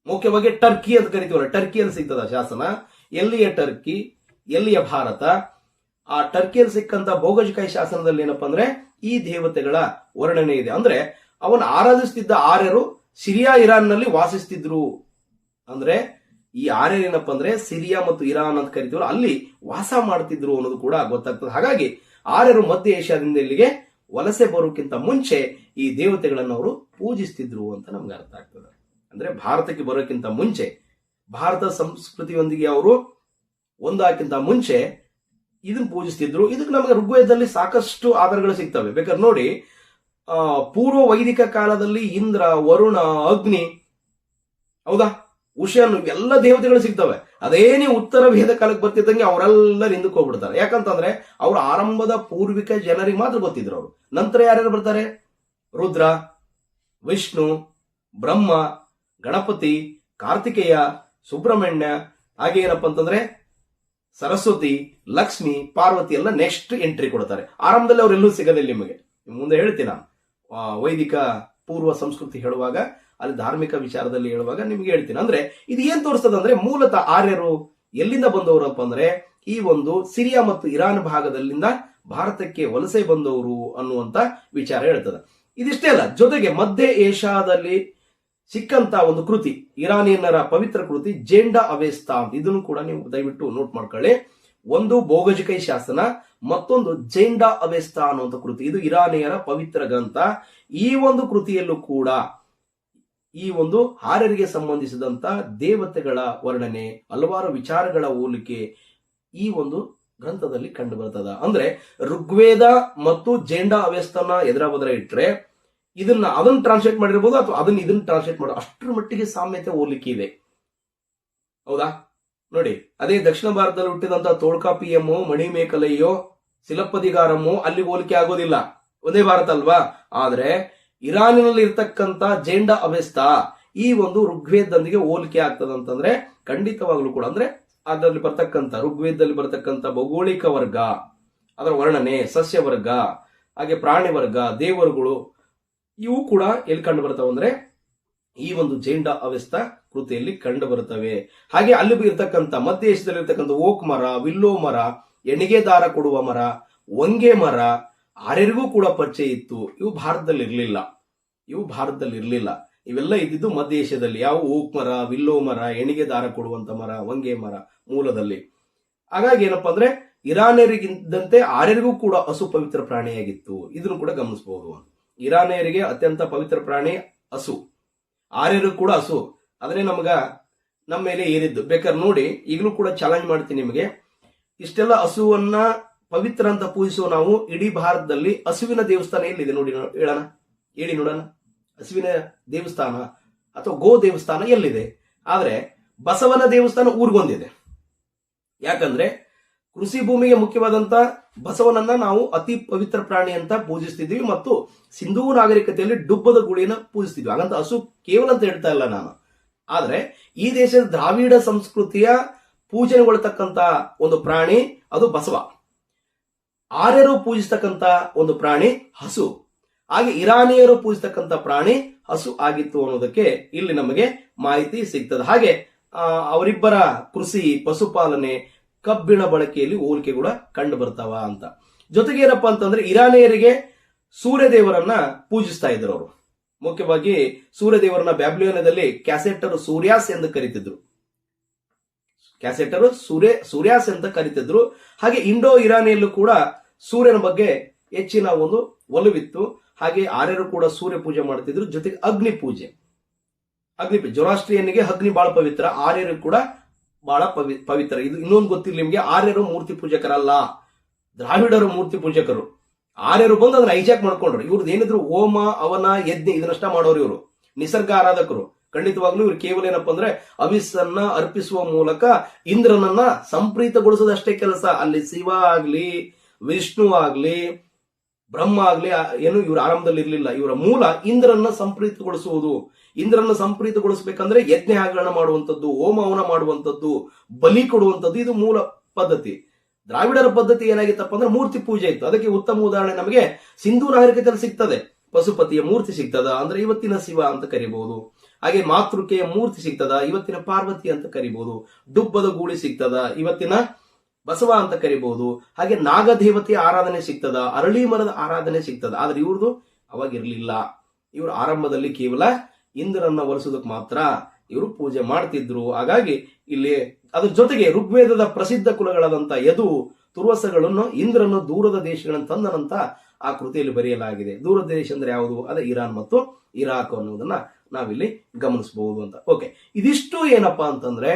S1: ಮುಖ್ಯವಾಗಿ ಟರ್ಕಿ ಅಂತ ಕರಿತೀವಲ್ಲ, ಟರ್ಕಿಯಲ್ಲಿ ಸಿಗ್ತದ ಶಾಸನ. ಎಲ್ಲಿಯ ಟರ್ಕಿ, ಎಲ್ಲಿಯ ಭಾರತ? ಆ ಟರ್ಕಿಯಲ್ಲಿ ಸಿಕ್ಕಂತ ಬೋಗಜ್ಕಾಯ್ ಶಾಸನದಲ್ಲಿ ಏನಪ್ಪಾ ಅಂದ್ರೆ ಈ ದೇವತೆಗಳ ವರ್ಣನೆ ಇದೆ. ಅಂದ್ರೆ ಅವನು ಆರಾಧಿಸ್ತಿದ್ದ ಆರ್ಯರು ಸಿರಿಯಾ, ಇರಾನ್ ನಲ್ಲಿ ವಾಸಿಸ್ತಿದ್ರು. ಅಂದ್ರೆ ಈ ಆರ್ಯರು ಏನಪ್ಪಾ ಅಂದ್ರೆ ಸಿರಿಯಾ ಮತ್ತು ಇರಾನ್ ಅಂತ ಕರಿತೀವಲ್ಲ ಅಲ್ಲಿ ವಾಸ ಮಾಡ್ತಿದ್ರು ಅನ್ನೋದು ಕೂಡ ಗೊತ್ತಾಗ್ತದೆ. ಹಾಗಾಗಿ ಆರ್ಯರು ಮಧ್ಯ ಏಷ್ಯಾದಿಂದ ಇಲ್ಲಿಗೆ ವಲಸೆ ಬರೋಕ್ಕಿಂತ ಮುಂಚೆ ಈ ದೇವತೆಗಳನ್ನು ಅವರು ಪೂಜಿಸ್ತಿದ್ರು ಅಂತ ನಮ್ಗೆ ಅರ್ಥ ಆಗ್ತದೆ. ಅಂದ್ರೆ ಭಾರತಕ್ಕೆ ಬರೋಕ್ಕಿಂತ ಮುಂಚೆ, ಭಾರತ ಸಂಸ್ಕೃತಿಯೊಂದಿಗೆ ಅವರು ಒಂದಾಗಿಂತ ಮುಂಚೆ ಇದನ್ನ ಪೂಜಿಸ್ತಿದ್ರು. ಇದಕ್ಕೆ ನಮಗೆ ಋಗ್ವೇದದಲ್ಲಿ ಸಾಕಷ್ಟು ಆಧಾರಗಳು ಸಿಗ್ತವೆ. ಬೇಕಾದ್ರೆ ನೋಡಿ, ಪೂರ್ವ ವೈದಿಕ ಕಾಲದಲ್ಲಿ ಇಂದ್ರ, ವರುಣ, ಅಗ್ನಿ, ಹೌದಾ, ಉಷನ್, ಎಲ್ಲ ದೇವತೆಗಳು ಸಿಗ್ತವೆ. ಅದೇ ನೀವು ಉತ್ತರ ವೇದ ಕಾಲಕ್ಕೆ ಬರ್ತಿದ್ದಂಗೆ ಅವರೆಲ್ಲ ಹಿಂದಕ್ಕೆ ಹೋಗ್ಬಿಡ್ತಾರೆ. ಯಾಕಂತಂದ್ರೆ ಅವ್ರ ಆರಂಭದ ಪೂರ್ವಿಕ ಜನರಿಗೆ ಮಾತ್ರ ಗೊತ್ತಿದ್ರು ಅವರು. ನಂತರ ಯಾರ್ಯಾರು ಬರ್ತಾರೆ? ರುದ್ರ, ವಿಷ್ಣು, ಬ್ರಹ್ಮ, ಗಣಪತಿ, ಕಾರ್ತಿಕೇಯ, ಸುಬ್ರಹ್ಮಣ್ಯ, ಹಾಗೆ ಏನಪ್ಪಾ ಅಂತಂದ್ರೆ ಸರಸ್ವತಿ, ಲಕ್ಷ್ಮಿ, ಪಾರ್ವತಿ ಎಲ್ಲ ನೆಕ್ಸ್ಟ್ ಎಂಟ್ರಿ ಕೊಡ್ತಾರೆ. ಆರಂಭದಲ್ಲಿ ಅವರೆಲ್ಲೂ ಸಿಗೋದಿಲ್ಲ ನಿಮಗೆ. ಮುಂದೆ ಹೇಳ್ತೀನಿ ನಾನು ವೈದಿಕ ಪೂರ್ವ ಸಂಸ್ಕೃತಿ ಹೇಳುವಾಗ, ಅಲ್ಲಿ ಧಾರ್ಮಿಕ ವಿಚಾರದಲ್ಲಿ ಹೇಳುವಾಗ ನಿಮ್ಗೆ ಹೇಳ್ತೀನಿ. ಅಂದ್ರೆ ಇದು ಏನ್ ತೋರಿಸ್ತದೆ ಅಂದ್ರೆ ಮೂಲತಃ ಆರ್ಯರು ಎಲ್ಲಿಂದ ಬಂದವರಪ್ಪ ಅಂದ್ರೆ ಈ ಒಂದು ಸಿರಿಯಾ ಮತ್ತು ಇರಾನ್ ಭಾಗದಲ್ಲಿಂದ ಭಾರತಕ್ಕೆ ವಲಸೆ ಬಂದವರು ಅನ್ನುವಂತ ವಿಚಾರ ಹೇಳ್ತದೆ. ಇದಿಷ್ಟೇ ಅಲ್ಲ, ಜೊತೆಗೆ ಮಧ್ಯ ಏಷ್ಯಾದಲ್ಲಿ ಸಿಕ್ಕಂತ ಒಂದು ಕೃತಿ, ಇರಾನಿಯನ್ನರ ಪವಿತ್ರ ಕೃತಿ ಜೇಂಡಾ ಅವೆಸ್ತಾ ಅಂತ, ಇದನ್ನು ಕೂಡ ನೀವು ದಯವಿಟ್ಟು ನೋಟ್ ಮಾಡ್ಕೊಳ್ಳಿ. ಒಂದು ಭೋಗಜಿಕೈ ಶಾಸನ, ಮತ್ತೊಂದು ಜೇಂಡಾ ಅವೆಸ್ತಾ ಅನ್ನುವಂಥ ಕೃತಿ. ಇದು ಇರಾನಿಯರ ಪವಿತ್ರ ಗ್ರಂಥ. ಈ ಒಂದು ಕೃತಿಯಲ್ಲೂ ಕೂಡ ಈ ಒಂದು ಆರ್ಯರಿಗೆ ಸಂಬಂಧಿಸಿದಂತ ದೇವತೆಗಳ ವರ್ಣನೆ, ಹಲವಾರು ವಿಚಾರಗಳ ಹೋಲಿಕೆ ಈ ಒಂದು ಗ್ರಂಥದಲ್ಲಿ ಕಂಡು ಬರ್ತದ. ಅಂದ್ರೆ ಋಗ್ವೇದ ಮತ್ತು ಜೇಂಡಾ ಅವೆಸ್ತನ ಎದುರ ಬದರ ಇಟ್ರೆ ಅದನ್ನ ಟ್ರಾನ್ಸ್ಲೇಟ್ ಮಾಡಿರ್ಬೋದು, ಅಥವಾ ಇದನ್ನ ಟ್ರಾನ್ಸ್ಲೇಟ್ ಮಾಡೋ ಅಷ್ಟರ ಮಟ್ಟಿಗೆ ಸಾಮ್ಯತೆ ಹೋಲಿಕೆ ಇದೆ. ಹೌದಾ? ನೋಡಿ, ಅದೇ ದಕ್ಷಿಣ ಭಾರತದಲ್ಲಿ ಹುಟ್ಟಿದಂತ ತೋಳ್ಕಾಪಿಯಮ್ಮೋ, ಮಣಿಮೇಕಲಯ್ಯೋ, ಸಿಲಪ್ಪದಿಗಾರಮ್ಮೋ ಅಲ್ಲಿ ಹೋಲಿಕೆ ಆಗೋದಿಲ್ಲ. ಒಂದೇ ಭಾರತ ಅಲ್ವಾ? ಆದ್ರೆ ಇರಾನಿನಲ್ಲಿ ಇರ್ತಕ್ಕಂತ ಜೇಂಡಾ ಅವೆಸ್ತಾ ಈ ಒಂದು ಋಗ್ವೇದದೊಂದಿಗೆ ಹೋಲಿಕೆ ಆಗ್ತದಂತಂದ್ರೆ ಖಂಡಿತವಾಗ್ಲೂ ಕೂಡ, ಅಂದ್ರೆ ಅದರಲ್ಲಿ ಬರ್ತಕ್ಕಂಥ ಋಗ್ವೇದದಲ್ಲಿ ಬರ್ತಕ್ಕಂಥ ಭೌಗೋಳಿಕ ವರ್ಗ, ಅದರ ವರ್ಣನೆ, ಸಸ್ಯ ವರ್ಗ, ಹಾಗೆ ಪ್ರಾಣಿ ವರ್ಗ, ದೇವರುಗಳು, ಇವು ಕೂಡ ಎಲ್ಲಿ ಕಂಡು ಬರ್ತವೆ ಅಂದ್ರೆ ಈ ಒಂದು ಜೇಂಡಾ ಅವೆಸ್ತಾ ಕೃತಿಯಲ್ಲಿ ಕಂಡು ಬರುತ್ತವೆ. ಹಾಗೆ ಅಲ್ಲಿ ಇರ್ತಕ್ಕಂಥ ಮಧ್ಯ ಏಷ್ಯಾದಲ್ಲಿ ಇರ್ತಕ್ಕಂಥ ಓಕ್ ಮರ, ವಿಲ್ಲೋ ಮರ, ಎಣಿಗೆ ದಾರ ಕೊಡುವ ಮರ, ವಂಗೆ ಮರ ಆರ್ಯರಿಗೂ ಕೂಡ ಪರಿಚಯ ಇತ್ತು. ಇವು ಭಾರತದಲ್ಲಿ ಇರಲಿಲ್ಲ. ಇವೆಲ್ಲ ಇದ್ದಿದ್ದು ಮಧ್ಯ ಏಷ್ಯಾದಲ್ಲಿ. ಯಾವ ಓಕ್ ಮರ, ವಿಲ್ಲೋ ಮರ, ಎಣಿಗೆ ದಾರ ಕೊಡುವಂತ ಮರ, ವಂಗೆ ಮರ ಮೂಲದಲ್ಲಿ. ಹಾಗಾಗಿ ಏನಪ್ಪಾ ಅಂದ್ರೆ ಇರಾನಿಯರಿಗಿದ್ದಂತೆ ಆರ್ಯರಿಗೂ ಕೂಡ ಹಸು ಪವಿತ್ರ ಪ್ರಾಣಿಯಾಗಿತ್ತು. ಇದನ್ನು ಕೂಡ ಗಮನಿಸಬಹುದು. ಇರಾನಿಯರಿಗೆ ಅತ್ಯಂತ ಪವಿತ್ರ ಪ್ರಾಣಿ ಹಸು, ಆರ್ಯರು ಕೂಡ ಹಸು. ಅದನ್ನೇ ನಮ್ಮ ಮೇಲೆ ಏರಿದ್ದು. ಬೇಕಾದ್ರೆ ನೋಡಿ, ಈಗಲೂ ಕೂಡ ಚಾಲೆಂಜ್ ಮಾಡ್ತೀನಿ ನಿಮಗೆ. ಇಷ್ಟೆಲ್ಲ ಹಸುವನ್ನ ಪವಿತ್ರ ಅಂತ ಪೂಜಿಸುವ ನಾವು ಇಡೀ ಭಾರತದಲ್ಲಿ ಹಸುವಿನ ದೇವಸ್ಥಾನ ಎಲ್ಲಿದೆ ನೋಡಿ, ಹೇಳಿ ನೋಡೋಣ. ಹಸುವಿನ ದೇವಸ್ಥಾನ ಅಥವಾ ಗೋ ದೇವಸ್ಥಾನ ಎಲ್ಲಿದೆ? ಆದ್ರೆ ಬಸವನ ದೇವಸ್ಥಾನ ಊರಿಗೊಂದಿದೆ. ಯಾಕಂದ್ರೆ ಕೃಷಿ ಭೂಮಿಗೆ ಮುಖ್ಯವಾದಂತ ಬಸವನನ್ನ ನಾವು ಅತಿ ಪವಿತ್ರ ಪ್ರಾಣಿ ಅಂತ ಪೂಜಿಸ್ತಿದ್ವಿ, ಮತ್ತು ಸಿಂಧೂ ನಾಗರಿಕತೆಯಲ್ಲಿ ಡುಬ್ಬದ ಗುಳಿನ ಪೂಜಿಸ್ತಿದ್ವಿ. ಹಾಗಂತ ಹಸು ಕೇವಲ ಅಂತ ಹೇಳ್ತಾ ಇಲ್ಲ ನಾನು. ಆದ್ರೆ ಈ ದೇಶದ ದ್ರಾವಿಡ ಸಂಸ್ಕೃತಿಯ ಪೂಜನೆಗೊಳ್ತಕ್ಕಂತ ಒಂದು ಪ್ರಾಣಿ ಅದು ಬಸವ. ಆರ್ಯರು ಪೂಜಿಸ್ತಕ್ಕಂತ ಒಂದು ಪ್ರಾಣಿ ಹಸು. ಹಾಗೆ ಇರಾನಿಯರು ಪೂಜಿಸ್ತಕ್ಕಂತ ಪ್ರಾಣಿ ಹಸು ಆಗಿತ್ತು ಅನ್ನೋದಕ್ಕೆ ಇಲ್ಲಿ ನಮಗೆ ಮಾಹಿತಿ ಸಿಗ್ತದೆ. ಹಾಗೆ ಅವರಿಬ್ಬರ ಕೃಷಿ, ಪಶುಪಾಲನೆ, ಕಬ್ಬಿಣ ಬಳಕೆಯಲ್ಲಿ ಹೋಲಿಕೆ ಕೂಡ ಕಂಡು ಬರ್ತಾವ ಅಂತ. ಜೊತೆಗೆ ಏನಪ್ಪಾ ಅಂತಂದ್ರೆ ಇರಾನಿಯರಿಗೆ ಸೂರ್ಯದೇವರನ್ನ ಪೂಜಿಸ್ತಾ ಇದ್ರು ಅವರು. ಮುಖ್ಯವಾಗಿ ಸೂರ್ಯದೇವರನ್ನ ಬ್ಯಾಬಿಲೋನಿಯಾದಲ್ಲಿ ಕ್ಯಾಸೆಟರ್ ಸೂರ್ಯಾಸ್ ಎಂದು ಕರೀತಿದ್ರು. ಸೂರ್ಯಾಸ್ ಅಂತ ಕರೀತಿದ್ರು. ಹಾಗೆ ಇಂಡೋ ಇರಾನಿಯಲ್ಲೂ ಕೂಡ ಸೂರ್ಯನ ಬಗ್ಗೆ ಹೆಚ್ಚಿನ ಒಂದು ಒಲವಿತ್ತು. ಹಾಗೆ ಆರ್ಯರು ಕೂಡ ಸೂರ್ಯ ಪೂಜೆ ಮಾಡ್ತಿದ್ರು. ಜೊತೆಗೆ ಅಗ್ನಿ ಪೂಜೆ, ಜೊರಾಸ್ಟ್ರಿಯನ್ನಿಗೆ ಅಗ್ನಿ ಬಹಳ ಪವಿತ್ರ, ಆರ್ಯರು ಕೂಡ ಬಹಳ ಪವಿತ್ರ. ಇದು ಇನ್ನೊಂದು ಗೊತ್ತಿಲ್ಲ ನಿಮ್ಗೆ, ಆರ್ಯರು ಮೂರ್ತಿ ಪೂಜಕರಲ್ಲ, ದ್ರಾವಿಡರು ಮೂರ್ತಿ ಪೂಜಕರು. ಆರ್ಯರು ಬಂದು ಅದನ್ನ ಹೈಜಾಕ್ ಮಾಡ್ಕೊಂಡ್ರು. ಇವ್ರದ್ದು ಏನಿದ್ರು ಹೋಮ, ಅವನ, ಯಜ್ಞ ಇದನ್ನಷ್ಟ ಮಾಡೋರು ಇವರು, ನಿಸರ್ಗ ಆರಾಧಕರು. ಖಂಡಿತವಾಗ್ಲೂ ಇವ್ರು ಕೇವಲ ಏನಪ್ಪಾ ಅಂದ್ರೆ ಅವಿಸ್ಸನ್ನ ಅರ್ಪಿಸುವ ಮೂಲಕ ಇಂದ್ರನನ್ನ ಸಂಪ್ರೀತಗೊಳಿಸೋದಷ್ಟೇ ಕೆಲಸ. ಅಲ್ಲಿ ಶಿವ ಆಗ್ಲಿ, ವಿಷ್ಣು ಆಗ್ಲಿ, ಬ್ರಹ್ಮ ಆಗ್ಲಿ ಏನು ಇವ್ರ ಆರಂಭದಲ್ಲಿ ಇರ್ಲಿಲ್ಲ. ಇವರ ಮೂಲ ಇಂದ್ರನ್ನ ಸಂಪ್ರೀತಗೊಳಿಸುವುದು. ಇಂದ್ರನ್ನ ಸಂಪ್ರೀತಗೊಳಿಸಬೇಕಂದ್ರೆ ಯಜ್ಞ ಹಗರಣ ಮಾಡುವಂಥದ್ದು, ಹೋಮ ಹವನ ಮಾಡುವಂಥದ್ದು, ಬಲಿ ಕೊಡುವಂಥದ್ದು, ಇದು ಮೂಲ ಪದ್ಧತಿ. ದ್ರಾವಿಡರ ಪದ್ಧತಿ ಏನಾಗಿತ್ತಪ್ಪ ಅಂದ್ರೆ ಮೂರ್ತಿ ಪೂಜೆ ಇತ್ತು. ಅದಕ್ಕೆ ಉತ್ತಮ ಉದಾಹರಣೆ ನಮಗೆ ಸಿಂಧೂ ನಾಗರಿಕತೆಯಲ್ಲಿ ಸಿಗ್ತದೆ. ಪಶುಪತಿಯ ಮೂರ್ತಿ ಸಿಗ್ತದ, ಅಂದ್ರೆ ಇವತ್ತಿನ ಶಿವ ಅಂತ ಕರಿಬಹುದು. ಹಾಗೆ ಮಾತೃಕೆಯ ಮೂರ್ತಿ ಸಿಗ್ತದ, ಇವತ್ತಿನ ಪಾರ್ವತಿ ಅಂತ ಕರಿಬಹುದು. ಡುಬ್ಬದ ಗೂಳಿ ಸಿಗ್ತದ, ಇವತ್ತಿನ ಬಸವ ಅಂತ ಕರಿಬಹುದು. ಹಾಗೆ ನಾಗದೇವತೆಯ ಆರಾಧನೆ ಸಿಗ್ತದ, ಅರಳಿ ಮರದ ಆರಾಧನೆ ಸಿಗ್ತದ. ಆದ್ರೆ ಇವ್ರದ್ದು ಅವಾಗಿರ್ಲಿಲ್ಲ. ಇವರು ಆರಂಭದಲ್ಲಿ ಕೇವಲ ಇಂದ್ರನ್ನ ಒಲಿಸೋದಕ್ಕೆ ಮಾತ್ರ ಇವರು ಪೂಜೆ ಮಾಡ್ತಿದ್ರು. ಹಾಗಾಗಿ ಇಲ್ಲಿ ಅದ್ರ ಜೊತೆಗೆ ಋಗ್ವೇದದ ಪ್ರಸಿದ್ಧ ಕುಲಗಳಾದಂತ ಯದು, ತುರ್ವಸಗಳನ್ನು ಇಂದ್ರನು ದೂರದ ದೇಶಗಳನ್ನು ತಂದನಂತ ಆ ಕೃತಿಯಲ್ಲಿ ಬರೆಯಲಾಗಿದೆ. ದೂರದ ದೇಶ ಅಂದ್ರೆ ಯಾವುದು? ಅದೇ ಇರಾನ್ ಮತ್ತು ಇರಾಕ್ ಅನ್ನೋದನ್ನ ನಾವಿಲ್ಲಿ ಗಮನಿಸಬಹುದು ಅಂತ. ಓಕೆ, ಇದಿಷ್ಟು ಏನಪ್ಪಾ ಅಂತಂದ್ರೆ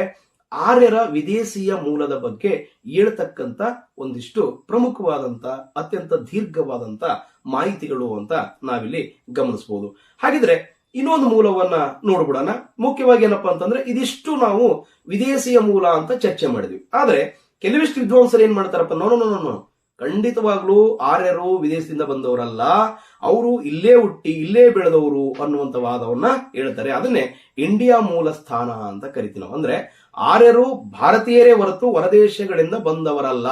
S1: ಆರ್ಯರ ವಿದೇಶೀಯ ಮೂಲದ ಬಗ್ಗೆ ಹೇಳ್ತಕ್ಕಂತ ಒಂದಿಷ್ಟು ಪ್ರಮುಖವಾದಂತ, ಅತ್ಯಂತ ದೀರ್ಘವಾದಂತ ಮಾಹಿತಿಗಳು ಅಂತ ನಾವಿಲ್ಲಿ ಗಮನಿಸಬಹುದು. ಹಾಗಿದ್ರೆ ಇನ್ನೊಂದು ಮೂಲವನ್ನ ನೋಡ್ಬಿಡೋಣ. ಮುಖ್ಯವಾಗಿ ಏನಪ್ಪಾ ಅಂತಂದ್ರೆ ಇದಿಷ್ಟು ನಾವು ವಿದೇಶಿಯ ಮೂಲ ಅಂತ ಚರ್ಚೆ ಮಾಡಿದ್ವಿ. ಆದ್ರೆ ಕೆಲವಿಷ್ಟು ವಿದ್ವಾಂಸರು ಏನ್ ಮಾಡ್ತಾರಪ್ಪ, ನೋ ಖಂಡಿತವಾಗ್ಲೂ ಆರ್ಯರು ವಿದೇಶದಿಂದ ಬಂದವರಲ್ಲ, ಅವರು ಇಲ್ಲೇ ಹುಟ್ಟಿ ಇಲ್ಲೇ ಬೆಳೆದವರು ಅನ್ನುವಂತ ವಾದವನ್ನ ಹೇಳ್ತಾರೆ. ಅದನ್ನೇ ಇಂಡಿಯಾ ಮೂಲ ಸ್ಥಾನ ಅಂತ ಕರಿತೀವಿ ನಾವು. ಅಂದ್ರೆ ಆರ್ಯರು ಭಾರತೀಯರೇ ಹೊರತು ಹೊರದೇಶಗಳಿಂದ ಬಂದವರಲ್ಲ.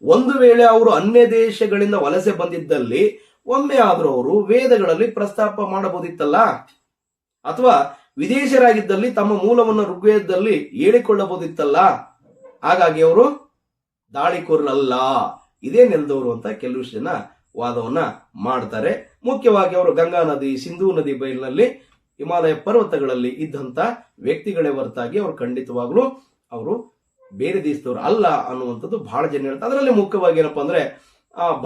S1: ಒಂದು ವೇಳೆ ಅವರು ಅನ್ಯ ದೇಶಗಳಿಂದ ವಲಸೆ ಬಂದಿದ್ದಲ್ಲಿ ಒಮ್ಮೆ ಆದ್ರೂ ಅವರು ವೇದಗಳಲ್ಲಿ ಪ್ರಸ್ತಾಪ ಮಾಡಬಹುದಿತ್ತಲ್ಲ, ಅಥವಾ ವಿದೇಶರಾಗಿದ್ದಲ್ಲಿ ತಮ್ಮ ಮೂಲವನ್ನು ಋಗ್ವೇದದಲ್ಲಿ ಹೇಳಿಕೊಳ್ಳಬಹುದಿತ್ತಲ್ಲ. ಹಾಗಾಗಿ ಅವರು ದಾಳಿಕೋರರಲ್ಲ, ಇದೇ ನೆಲದವರು ಅಂತ ಕೆಲವಿಷ್ಟು ಜನ ವಾದವನ್ನ ಮಾಡ್ತಾರೆ. ಮುಖ್ಯವಾಗಿ ಅವರು ಗಂಗಾ ನದಿ, ಸಿಂಧೂ ನದಿ ಬಯಲಿನಲ್ಲಿ, ಹಿಮಾಲಯ ಪರ್ವತಗಳಲ್ಲಿ ಇದ್ದಂತ ವ್ಯಕ್ತಿಗಳೇ ಹೊರತಾಗಿ ಅವರು ಖಂಡಿತವಾಗ್ಲೂ ಅವರು ಬೇರೆ ದೇಶದವರು ಅಲ್ಲ ಅನ್ನುವಂಥದ್ದು ಬಹಳ ಜನ ಹೇಳ್ತಾರೆ. ಅದರಲ್ಲಿ ಮುಖ್ಯವಾಗಿ ಏನಪ್ಪಾ ಅಂದ್ರೆ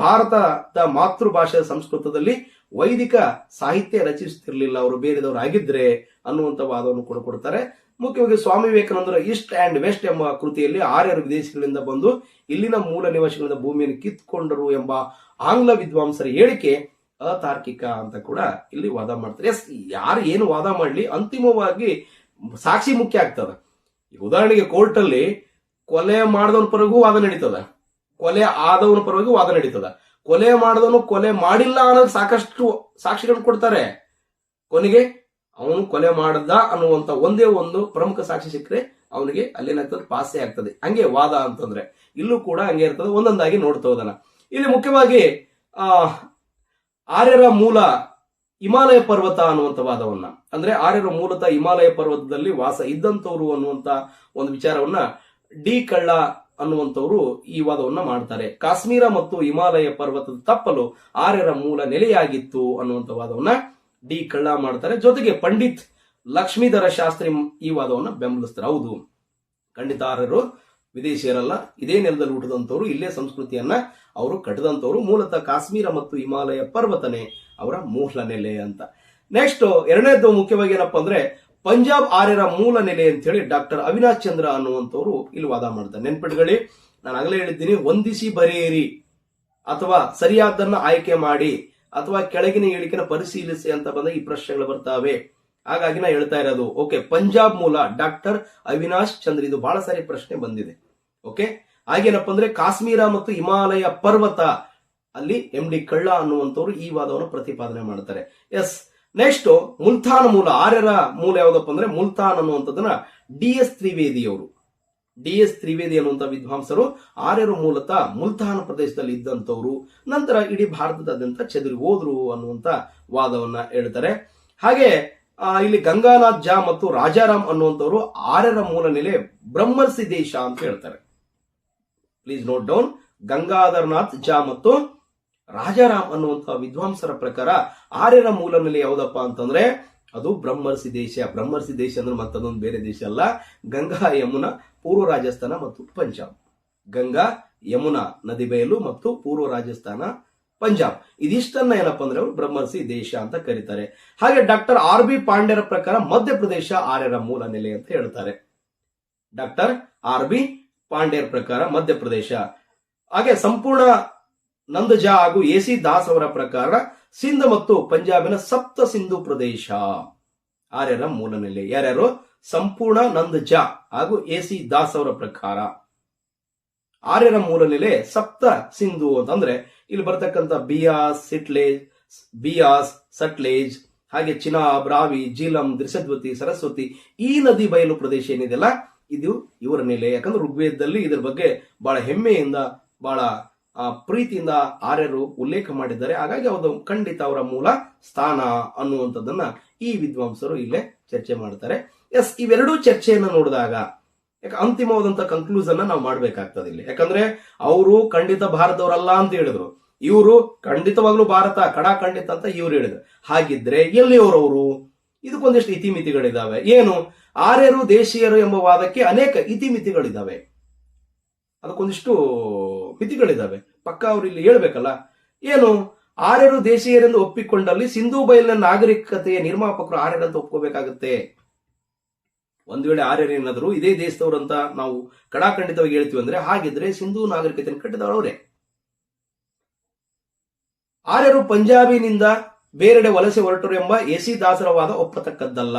S1: ಭಾರತದ ಮಾತೃಭಾಷೆ ಸಂಸ್ಕೃತದಲ್ಲಿ ವೈದಿಕ ಸಾಹಿತ್ಯ ರಚಿಸುತ್ತಿರಲಿಲ್ಲ, ಅವರು ಬೇರೆದವರು ಆಗಿದ್ರೆ ಅನ್ನುವಂಥ ವಾದವನ್ನು ಕೂಡ ಕೊಡ್ತಾರೆ. ಮುಖ್ಯವಾಗಿ ಸ್ವಾಮಿ ವಿವೇಕಾನಂದರ ಈಸ್ಟ್ ಅಂಡ್ ವೆಸ್ಟ್ ಎಂಬ ಕೃತಿಯಲ್ಲಿ ಆರ್ಯರು ವಿದೇಶಗಳಿಂದ ಬಂದು ಇಲ್ಲಿನ ಮೂಲ ನಿವಾಸಿಗಳಿಂದ ಭೂಮಿಯನ್ನು ಕಿತ್ಕೊಂಡರು ಎಂಬ ಆಂಗ್ಲ ವಿದ್ವಾಂಸರ ಹೇಳಿಕೆ ಅತಾರ್ಕಿಕ ಅಂತ ಕೂಡ ಇಲ್ಲಿ ವಾದ ಮಾಡ್ತಾರೆ. ಎಸ್, ಯಾರು ಏನು ವಾದ ಮಾಡಲಿ, ಅಂತಿಮವಾಗಿ ಸಾಕ್ಷಿ ಮುಖ್ಯ ಆಗ್ತದೆ. ಉದಾಹರಣೆಗೆ ಕೋರ್ಟ್ ಅಲ್ಲಿ ಕೊಲೆ ಮಾಡಿದವನ ಪರಗೂ ವಾದ ನಡೀತದ, ಕೊಲೆ ಆದವನ ಪರವಾಗಿ ವಾದ ನಡೀತದ. ಕೊಲೆ ಮಾಡಿದವನು ಕೊಲೆ ಮಾಡಿಲ್ಲ ಅನ್ನೋದು ಸಾಕಷ್ಟು ಸಾಕ್ಷಿಗಳನ್ನು ಕೊಡ್ತಾರೆ. ಕೊನೆಗೆ ಅವನು ಕೊಲೆ ಮಾಡದ ಅನ್ನುವಂತ ಒಂದೇ ಒಂದು ಪ್ರಮುಖ ಸಾಕ್ಷಿ ಸಿಕ್ಕರೆ ಅವನಿಗೆ ಅಲ್ಲೇನಾಗ್ತದೆ, ಪಾಸೆ ಆಗ್ತದೆ. ಹಂಗೆ ವಾದ ಅಂತಂದ್ರೆ ಇಲ್ಲೂ ಕೂಡ ಹಂಗೆ ಇರ್ತದೆ. ಒಂದೊಂದಾಗಿ ನೋಡ್ತಾ ಹೋದನ. ಇಲ್ಲಿ ಮುಖ್ಯವಾಗಿ ಆರ್ಯರ ಮೂಲ ಹಿಮಾಲಯ ಪರ್ವತ ಅನ್ನುವಂಥ ವಾದವನ್ನ, ಅಂದ್ರೆ ಆರ್ಯರ ಮೂಲತಃ ಹಿಮಾಲಯ ಪರ್ವತದಲ್ಲಿ ವಾಸ ಇದ್ದಂಥವ್ರು ಅನ್ನುವಂತ ಒಂದು ವಿಚಾರವನ್ನ ಡಿ ಕಳ್ಳ ಅನ್ನುವಂಥವ್ರು ಈ ವಾದವನ್ನ ಮಾಡ್ತಾರೆ. ಕಾಶ್ಮೀರ ಮತ್ತು ಹಿಮಾಲಯ ಪರ್ವತದ ತಪ್ಪಲು ಆರ್ಯರ ಮೂಲ ನೆಲೆಯಾಗಿತ್ತು ಅನ್ನುವಂಥ ವಾದವನ್ನ ಡಿ ಕಳ್ಳ ಮಾಡ್ತಾರೆ. ಜೊತೆಗೆ ಪಂಡಿತ್ ಲಕ್ಷ್ಮೀಧರ ಶಾಸ್ತ್ರಿ ಈ ವಾದವನ್ನ ಬೆಂಬಲಿಸ್ತಾರೆ. ಹೌದು, ಖಂಡಿತ ಆರ್ಯರು ವಿದೇಶಿಯರಲ್ಲ, ಇದೇ ನೆಲದಲ್ಲಿ ಹುಟ್ಟಿದಂಥವ್ರು, ಇಲ್ಲೇ ಸಂಸ್ಕೃತಿಯನ್ನ ಅವರು ಕಟ್ಟಿದಂಥವ್ರು. ಮೂಲತಃ ಕಾಶ್ಮೀರ ಮತ್ತು ಹಿಮಾಲಯ ಪರ್ವತನೇ ಅವರ ಮೂಲ ನೆಲೆ ಅಂತ. ನೆಕ್ಸ್ಟ್ ಎರಡನೇದು ಮುಖ್ಯವಾಗಿ ಏನಪ್ಪಾ ಅಂದ್ರೆ ಪಂಜಾಬ್ ಆರ್ಯರ ಮೂಲ ನೆಲೆ ಅಂತ ಹೇಳಿ ಡಾಕ್ಟರ್ ಅವಿನಾಶ್ ಚಂದ್ರ ಅನ್ನುವಂಥವ್ರು ಇಲ್ಲಿ ವಾದ ಮಾಡ್ತಾರೆ. ನೆನ್ಪಿಟ್ಕೊಳ್ಳಿ, ನಾನು ಆಗಲೇ ಹೇಳಿದ್ದೀನಿ, ಹೊಂದಿಸಿ ಬರೆಯಿರಿ ಅಥವಾ ಸರಿಯಾದನ್ನ ಆಯ್ಕೆ ಮಾಡಿ ಅಥವಾ ಕೆಳಗಿನ ಹೇಳಿಕೆನ ಪರಿಶೀಲಿಸಿ ಅಂತ ಬಂದ ಈ ಪ್ರಶ್ನೆಗಳು ಬರ್ತಾವೆ. ಹಾಗಾಗಿ ನಾ ಹೇಳ್ತಾ ಇರೋದು ಓಕೆ, ಪಂಜಾಬ್ ಮೂಲ ಡಾಕ್ಟರ್ ಅವಿನಾಶ್ ಚಂದ್ರ, ಇದು ಬಹಳ ಸಾರಿ ಪ್ರಶ್ನೆ ಬಂದಿದೆ. ಓಕೆ, ಹಾಗೇನಪ್ಪ ಅಂದ್ರೆ ಕಾಶ್ಮೀರ ಮತ್ತು ಹಿಮಾಲಯ ಪರ್ವತ ಅಲ್ಲಿ ಎಂ ಡಿ ಕಳ್ಳ ಅನ್ನುವಂಥವ್ರು ಈ ವಾದವನ್ನು ಪ್ರತಿಪಾದನೆ ಮಾಡ್ತಾರೆ. ಎಸ್, ನೆಕ್ಸ್ಟ್ ಮುಲ್ತಾನ್ ಮೂಲ, ಆರ್ಯರ ಮೂಲ ಯಾವ್ದಪ್ಪ ಅಂದ್ರೆ ಮುಲ್ತಾನ್ ಅನ್ನುವಂಥದ್ದನ್ನ ಡಿ ಎಸ್ ತ್ರಿವೇದಿ ಅನ್ನುವಂಥ ವಿದ್ವಾಂಸರು ಆರ್ಯರು ಮೂಲತಃ ಮುಲ್ತಾನ್ ಪ್ರದೇಶದಲ್ಲಿ ಇದ್ದಂಥವ್ರು, ನಂತರ ಇಡೀ ಭಾರತದಾದ್ಯಂತ ಚೆದರಿ ಹೋದ್ರು ಅನ್ನುವಂಥ ವಾದವನ್ನ ಹೇಳ್ತಾರೆ. ಹಾಗೆ ಇಲ್ಲಿ ಗಂಗಾನಾಥ್ ಝಾ ಮತ್ತು ರಾಜಾರಾಮ್ ಅನ್ನುವಂಥವ್ರು ಆರ್ಯರ ಮೂಲ ನೆಲೆ ಬ್ರಹ್ಮರ್ಷಿ ದೇಶ ಅಂತ ಹೇಳ್ತಾರೆ. Please note down, Gangadharanath Jha ಮತ್ತು ರಾಜಾರಾಮ್ ಅನ್ನುವಂತಹ ವಿದ್ವಾಂಸರ ಪ್ರಕಾರ ಆರ್ಯರ ಮೂಲ ನೆಲೆ ಯಾವುದಪ್ಪ ಅಂತಂದ್ರೆ ಅದು ಬ್ರಹ್ಮರ್ಷಿ ದೇಶ. ಬ್ರಹ್ಮರ್ಷಿ ದೇಶ ಅಂದ್ರೆ ಮತ್ತದೊಂದು ಬೇರೆ ದೇಶ ಅಲ್ಲ, ಗಂಗಾ ಯಮುನಾ ಪೂರ್ವ ರಾಜಸ್ಥಾನ ಮತ್ತು ಪಂಜಾಬ್. ಗಂಗಾ ಯಮುನಾ ನದಿ ಬಯಲು ಮತ್ತು ಪೂರ್ವ ರಾಜಸ್ಥಾನ, ಪಂಜಾಬ್, ಇದಿಷ್ಟನ್ನ ಏನಪ್ಪಾ ಅಂದ್ರೆ ಅವರು ಬ್ರಹ್ಮರ್ಷಿ ದೇಶ ಅಂತ ಕರೀತಾರೆ. ಹಾಗೆ ಡಾಕ್ಟರ್ ಆರ್ ಬಿ ಪಾಂಡ್ಯರ ಪ್ರಕಾರ ಮಧ್ಯಪ್ರದೇಶ ಆರ್ಯರ ಮೂಲ ನೆಲೆ ಅಂತ ಹೇಳ್ತಾರೆ. ಡಾಕ್ಟರ್ ಆರ್ ಬಿ ಪಾಂಡ್ಯರ ಪ್ರಕಾರ ಮಧ್ಯಪ್ರದೇಶ. ಹಾಗೆ ಸಂಪೂರ್ಣ ನಂದ್ ಝಾ ಹಾಗೂ ಎ ಸಿ ದಾಸ್ ಅವರ ಪ್ರಕಾರ ಸಿಂಧ್ ಮತ್ತು ಪಂಜಾಬಿನ ಸಪ್ತ ಸಿಂಧು ಪ್ರದೇಶ ಆರ್ಯರ ಮೂಲ ನೆಲೆ. ಯಾರ್ಯಾರು? ಸಂಪೂರ್ಣ ನಂದ್ ಝಾ ಹಾಗೂ ಎ ಸಿ ದಾಸ್ ಅವರ ಪ್ರಕಾರ ಆರ್ಯರ ಮೂಲ ನೆಲೆ ಸಪ್ತ ಸಿಂಧು ಅಂತಂದ್ರೆ ಇಲ್ಲಿ ಬರ್ತಕ್ಕಂಥ ಬಿಯಾಸ್, ಸಟ್ಲೇಜ್, ಹಾಗೆ ಚಿನಾಬ್, ರಾವಿ, ಜೀಲಂ, ದ್ರಿಸದ್ವತಿ, ಸರಸ್ವತಿ, ಈ ನದಿ ಬಯಲು ಪ್ರದೇಶ ಏನಿದೆಯಲ್ಲ ಇದು ಇವರ ನೆಲೆ. ಯಾಕಂದ್ರೆ ಋಗ್ವೇದದಲ್ಲಿ ಇದರ ಬಗ್ಗೆ ಬಹಳ ಹೆಮ್ಮೆಯಿಂದ ಬಹಳ ಪ್ರೀತಿಯಿಂದ ಆರ್ಯರು ಉಲ್ಲೇಖ ಮಾಡಿದ್ದಾರೆ. ಹಾಗಾಗಿ ಅವರು ಖಂಡಿತ ಅವರ ಮೂಲ ಸ್ಥಾನ ಅನ್ನುವಂಥದ್ದನ್ನ ಈ ವಿದ್ವಾಂಸರು ಇಲ್ಲೇ ಚರ್ಚೆ ಮಾಡ್ತಾರೆ. ಎಸ್, ಇವೆರಡೂ ಚರ್ಚೆಯನ್ನು ನೋಡಿದಾಗ ಅಂತಿಮವಾದಂತ ಕನ್ಕ್ಲೂಷನ್ ನಾವು ಮಾಡ್ಬೇಕಾಗ್ತದೆ ಇಲ್ಲಿ. ಯಾಕಂದ್ರೆ ಅವರು ಖಂಡಿತ ಭಾರತದವರಲ್ಲ ಅಂತ ಹೇಳಿದ್ರು, ಇವರು ಖಂಡಿತವಾಗ್ಲೂ ಭಾರತ ಖಂಡಿತ ಅಂತ ಇವ್ರು ಹೇಳಿದ್ರು. ಹಾಗಿದ್ರೆ ಎಲ್ಲಿಯವರವರು? ಇದಕ್ಕೊಂದಿಷ್ಟು ಇತಿಮಿತಿಗಳಿದಾವೆ. ಏನು? ಆರ್ಯರು ದೇಶೀಯರು ಎಂಬ ವಾದಕ್ಕೆ ಅನೇಕ ಇತಿಮಿತಿಗಳಿದಾವೆ, ಅದಕ್ಕೊಂದಿಷ್ಟು ಮಿತಿಗಳಿದಾವೆ. ಪಕ್ಕ ಅವ್ರು ಇಲ್ಲಿ ಹೇಳ್ಬೇಕಲ್ಲ. ಏನು? ಆರ್ಯರು ದೇಶೀಯರೆಂದು ಒಪ್ಪಿಕೊಂಡಲ್ಲಿ ಸಿಂಧೂ ಬಯಲಿನ ನಾಗರಿಕತೆಯ ನಿರ್ಮಾಪಕರು ಆರ್ಯರಂತ ಒಪ್ಕೋಬೇಕಾಗುತ್ತೆ. ಒಂದು ವೇಳೆ ಆರ್ಯರೇನಾದ್ರು ಇದೇ ದೇಶದವರು ಅಂತ ನಾವು ಖಂಡಿತವಾಗಿ ಹೇಳ್ತೀವಿ ಅಂದ್ರೆ ಹಾಗಿದ್ರೆ ಸಿಂಧೂ ನಾಗರಿಕತೆಯನ್ನು ಕಟ್ಟಿದವರು ಅವರೇ. ಆರ್ಯರು ಪಂಜಾಬಿನಿಂದ ಬೇರೆಡೆ ವಲಸೆ ಹೊರಟರು ಎಂಬ ಎಸಿ ದಾಸರ ವಾದ ಒಪ್ಪತಕ್ಕದ್ದಲ್ಲ.